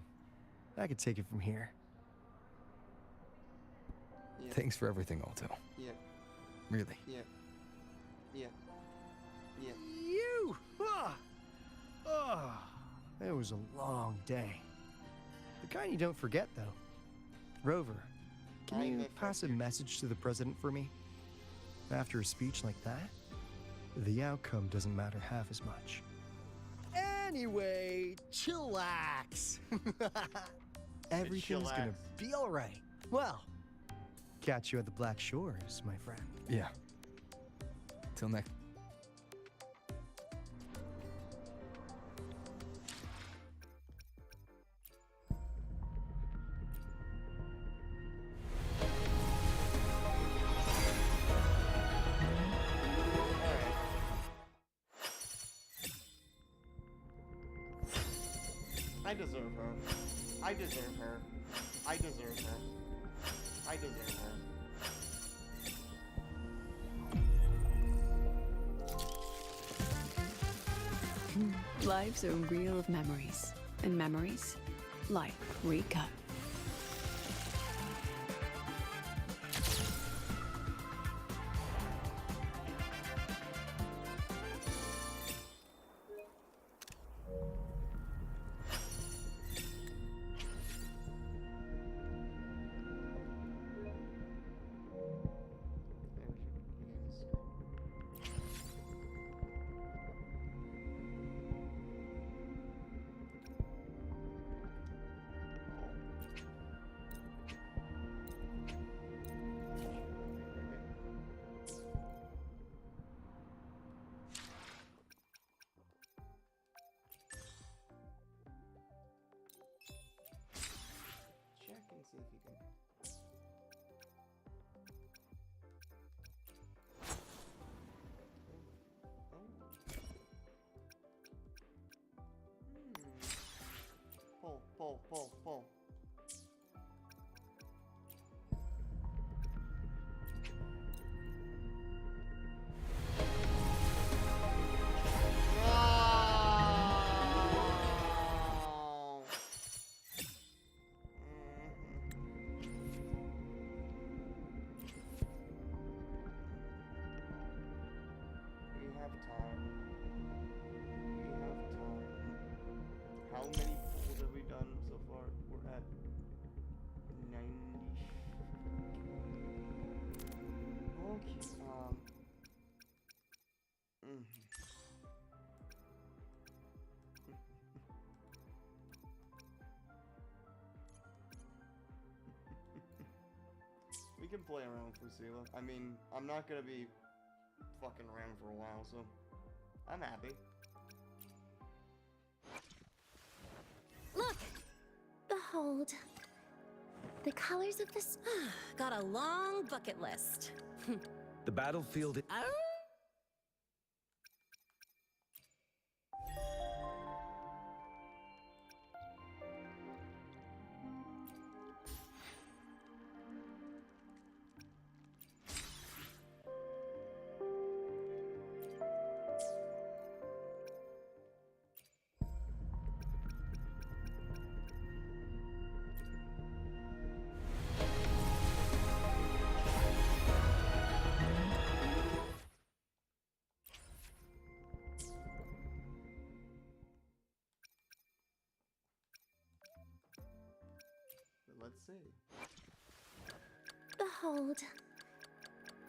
I could take it from here. Yeah. Thanks for everything, Alto. Yeah. Really. Yeah. Yeah. Yeah. You! Ah! Oh, it was a long day. The kind you don't forget, though. Rover, can you pass a message to the president for me? After a speech like that, the outcome doesn't matter half as much. Anyway, chillax. Everything's gonna be all right. Well, catch you at the Black Shores, my friend. Yeah. Till next. I deserve her. I deserve her. I deserve her. I deserve her. Life's a reel of memories, and memories, life recut. Check and see if you can. Pull. can play around with Lucilla. I mean, I'm not gonna be fucking around for a while, so I'm happy. Look! Behold. The colors of the Got a long bucket list. The battlefield. Let's see. Behold.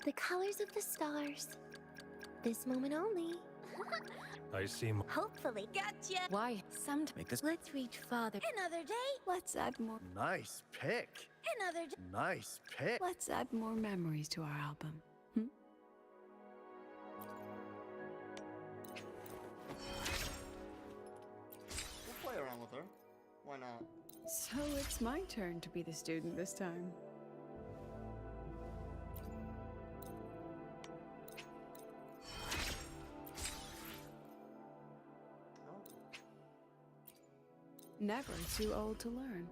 The colors of the stars. This moment only. I see. Hopefully. Gotcha! Why? Make this. Let's reach farther. Another day? Let's add more. Nice pick. Another day? Nice pick. Let's add more memories to our album. We'll play around with her. Why not? So it's my turn to be the student this time. Never too old to learn.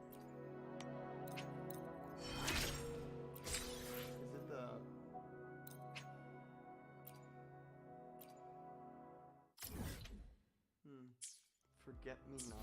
Is it the... Forget me not.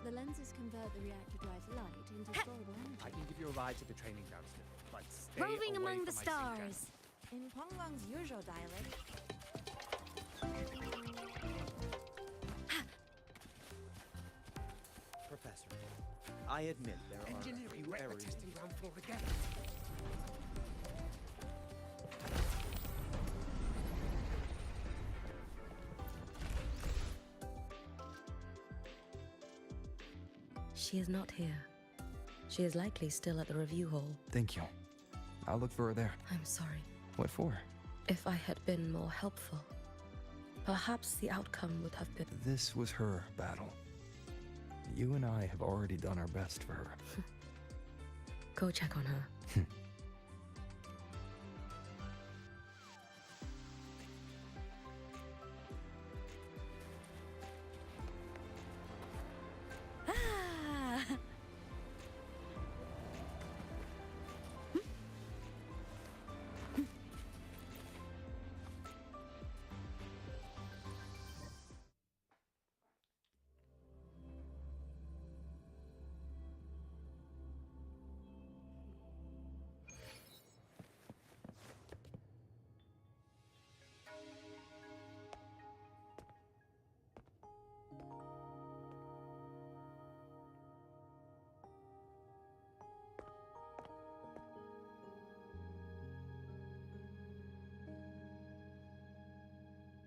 The lenses convert the reactor drive's light into storable energy. I can give you a ride to the training ground still, but stay Roving away among the from my sync stars. In Huanglang's usual dialect. Professor, I admit there are a few errors. testing ground floor again. She is not here. She is likely still at the review hall. Thank you. I'll look for her there. I'm sorry. What for? If I had been more helpful, perhaps the outcome would have been. This was her battle. You and I have already done our best for her. Go check on her.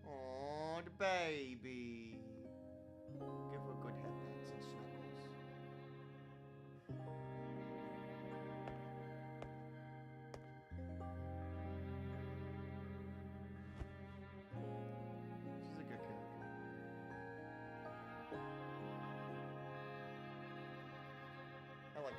Aw, the baby. Give her good headpats and snuggles. She's a good character. I like her.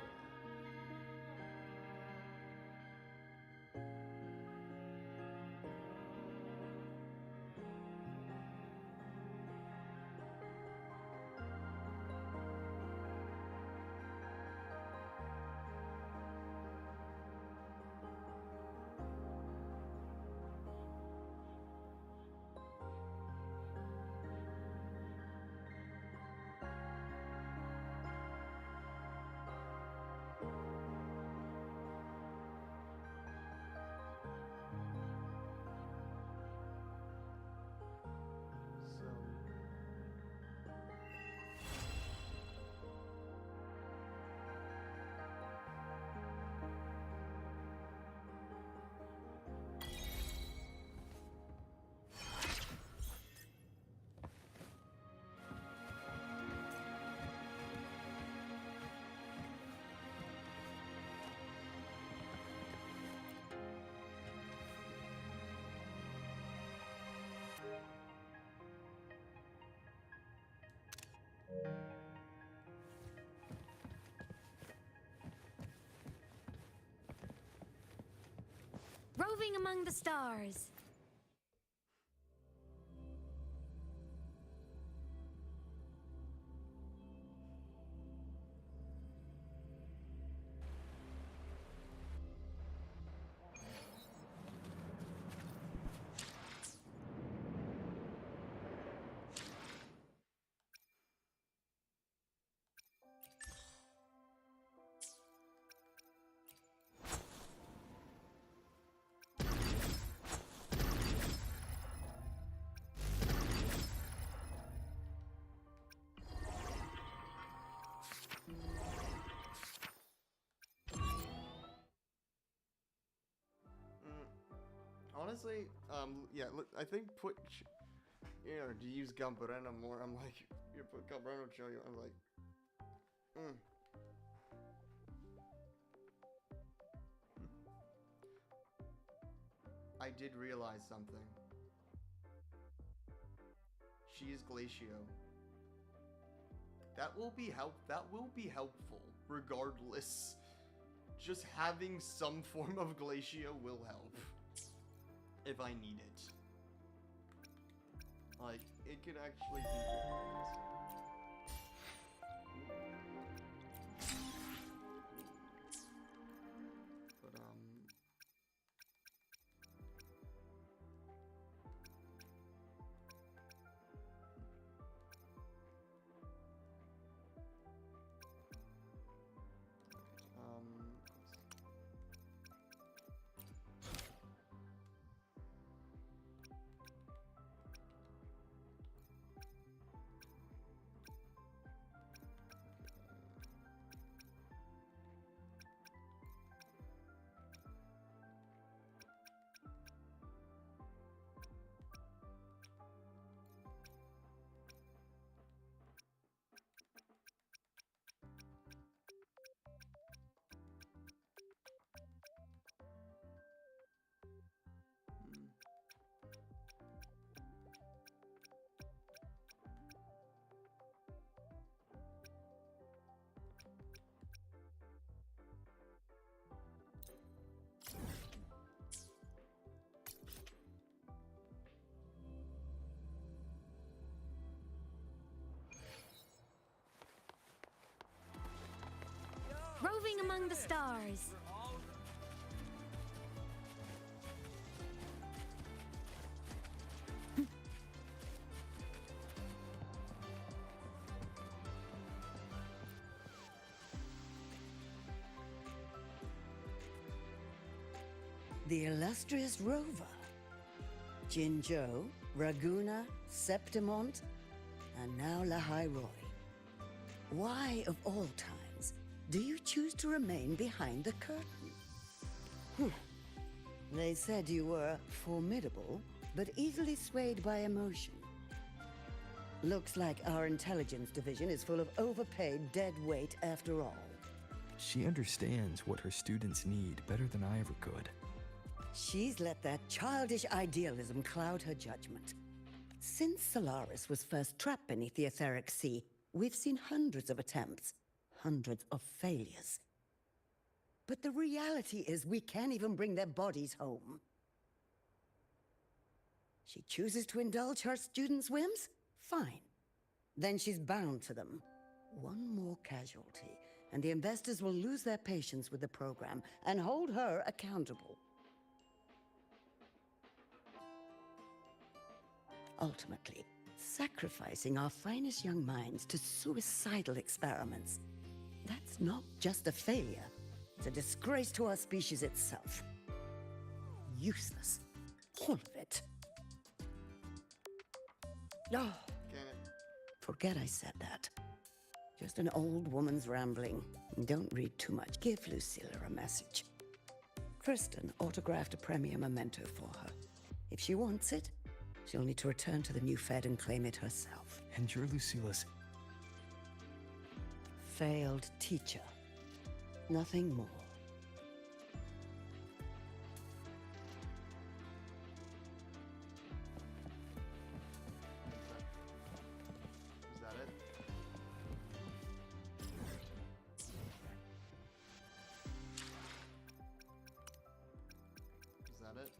Roving among the stars. Honestly, yeah, look, I think to use Gambarena more, I'm like, you put Gambarena Joyo, I'm like, I did realize something. She is Glacio. That will be helpful, regardless. Just having some form of Glacio will help. If I need it. Like, it could actually be good. But, Roving among the stars. The illustrious rover. Jinzhou, Raguna, Septimont, and now Lahai Roy. Why, of all times, do you choose to remain behind the curtain? They said you were formidable, but easily swayed by emotion. Looks like our intelligence division is full of overpaid dead weight after all. She understands what her students need better than I ever could. She's let that childish idealism cloud her judgment. Since Solaris was first trapped beneath the etheric sea, we've seen hundreds of attempts, hundreds of failures. But the reality is we can't even bring their bodies home. She chooses to indulge her students' whims? Fine. Then she's bound to them. One more casualty, and the investors will lose their patience with the program and hold her accountable. Ultimately, sacrificing our finest young minds to suicidal experiments. That's not just a failure. It's a disgrace to our species itself. Useless. All of it. Oh, forget I said that. Just an old woman's rambling. Don't read too much. Give Lucilla a message. Kristen autographed a premier memento for her. If she wants it, she'll need to return to the new Fed and claim it herself. And you're Lucilla's failed teacher. Nothing more. Is that it? Is that it?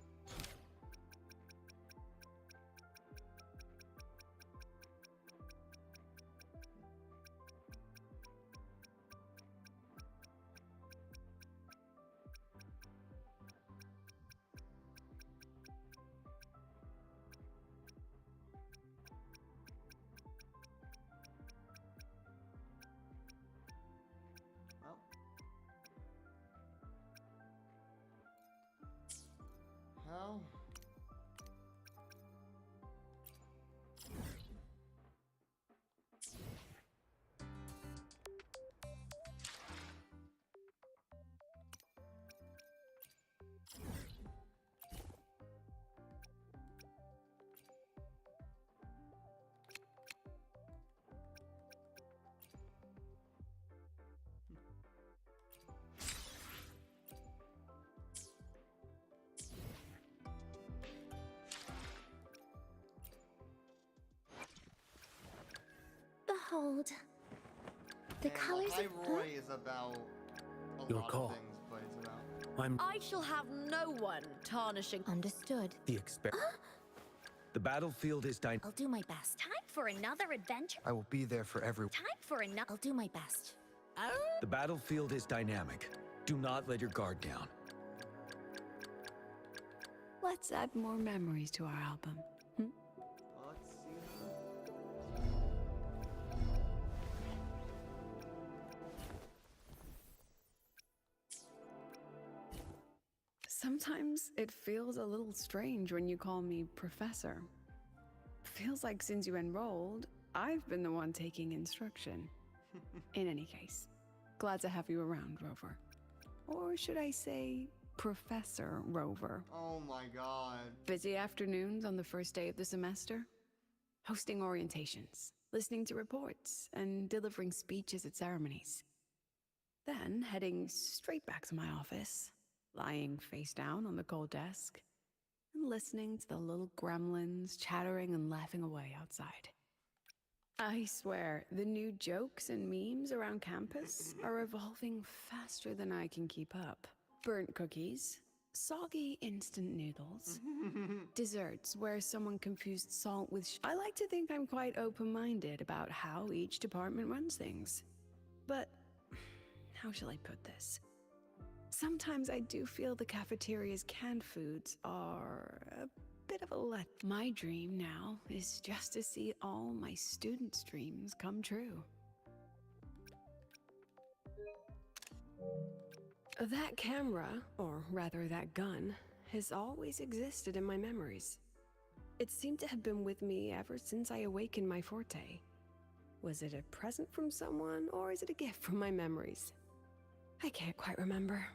Hold. The And colors High of Roy is about a Your lot call. of things, but it's about. I shall have no one tarnishing. Understood. The battlefield is I'll do my best. Time for another adventure. I will be there for everyone. Time for another. I'll do my best. The battlefield is dynamic. Do not let your guard down. Let's add more memories to our album. Let's see. Sometimes it feels a little strange when you call me Professor. Feels like since you enrolled, I've been the one taking instruction. In any case, glad to have you around, Rover. Or should I say, Professor Rover. Oh my god. Busy afternoons on the first day of the semester? Hosting orientations, listening to reports, and delivering speeches at ceremonies. Then heading straight back to my office, lying face down on the cold desk, and listening to the little gremlins chattering and laughing away outside. I swear, the new jokes and memes around campus are evolving faster than I can keep up. Burnt cookies, soggy instant noodles, desserts where someone confused salt with I like to think I'm quite open-minded about how each department runs things. But how shall I put this? Sometimes I do feel the cafeteria's canned foods are a bit of a let. My dream now is just to see all my students' dreams come true. That camera, or rather that gun, has always existed in my memories. It seemed to have been with me ever since I awakened my forte. Was it a present from someone, or is it a gift from my memories? I can't quite remember.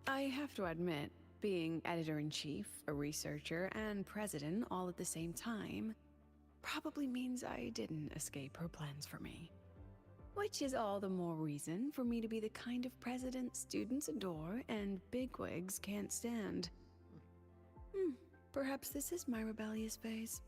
I have to admit, being editor-in-chief, a researcher, and president all at the same time probably means I didn't escape her plans for me. Which is all the more reason for me to be the kind of president students adore and bigwigs can't stand. Perhaps this is my rebellious phase.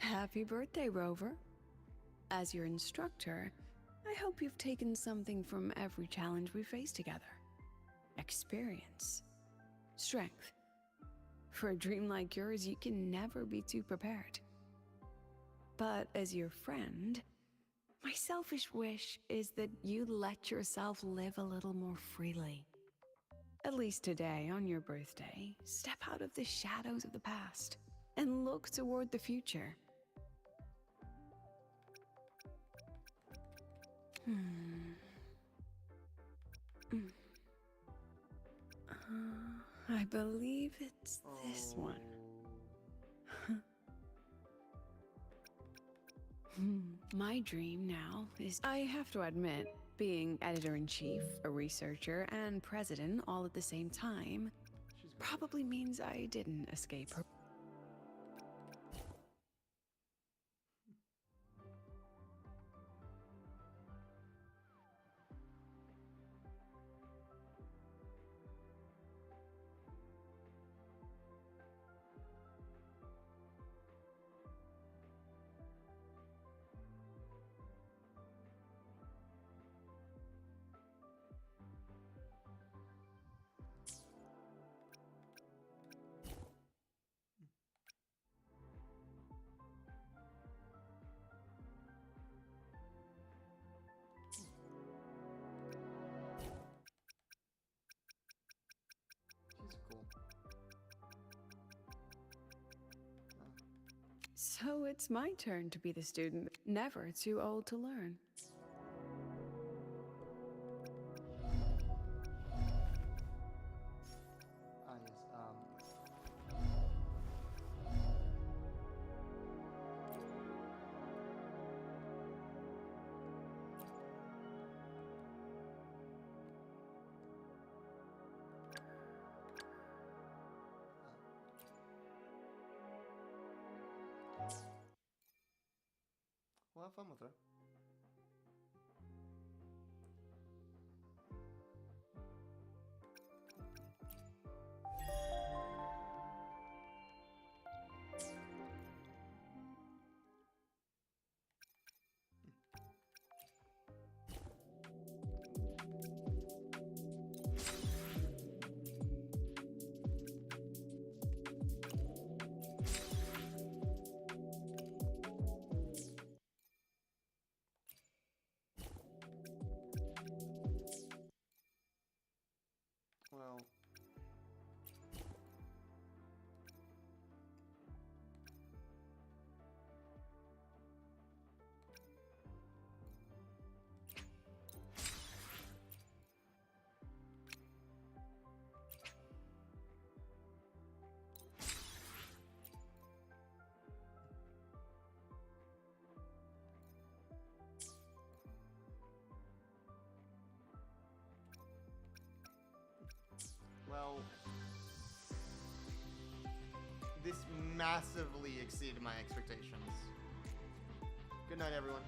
Happy birthday, Rover. As your instructor, I hope you've taken something from every challenge we face together. Experience. Strength. For a dream like yours, you can never be too prepared. But as your friend, my selfish wish is that you let yourself live a little more freely. At least today, on your birthday, step out of the shadows of the past and look toward the future. I believe it's this one. My dream now is, I have to admit, being editor-in-chief, a researcher, and president all at the same time probably means I didn't escape her. So it's my turn to be the student, never too old to learn. We'll have fun with her. massively exceeded my expectations. Good night, everyone.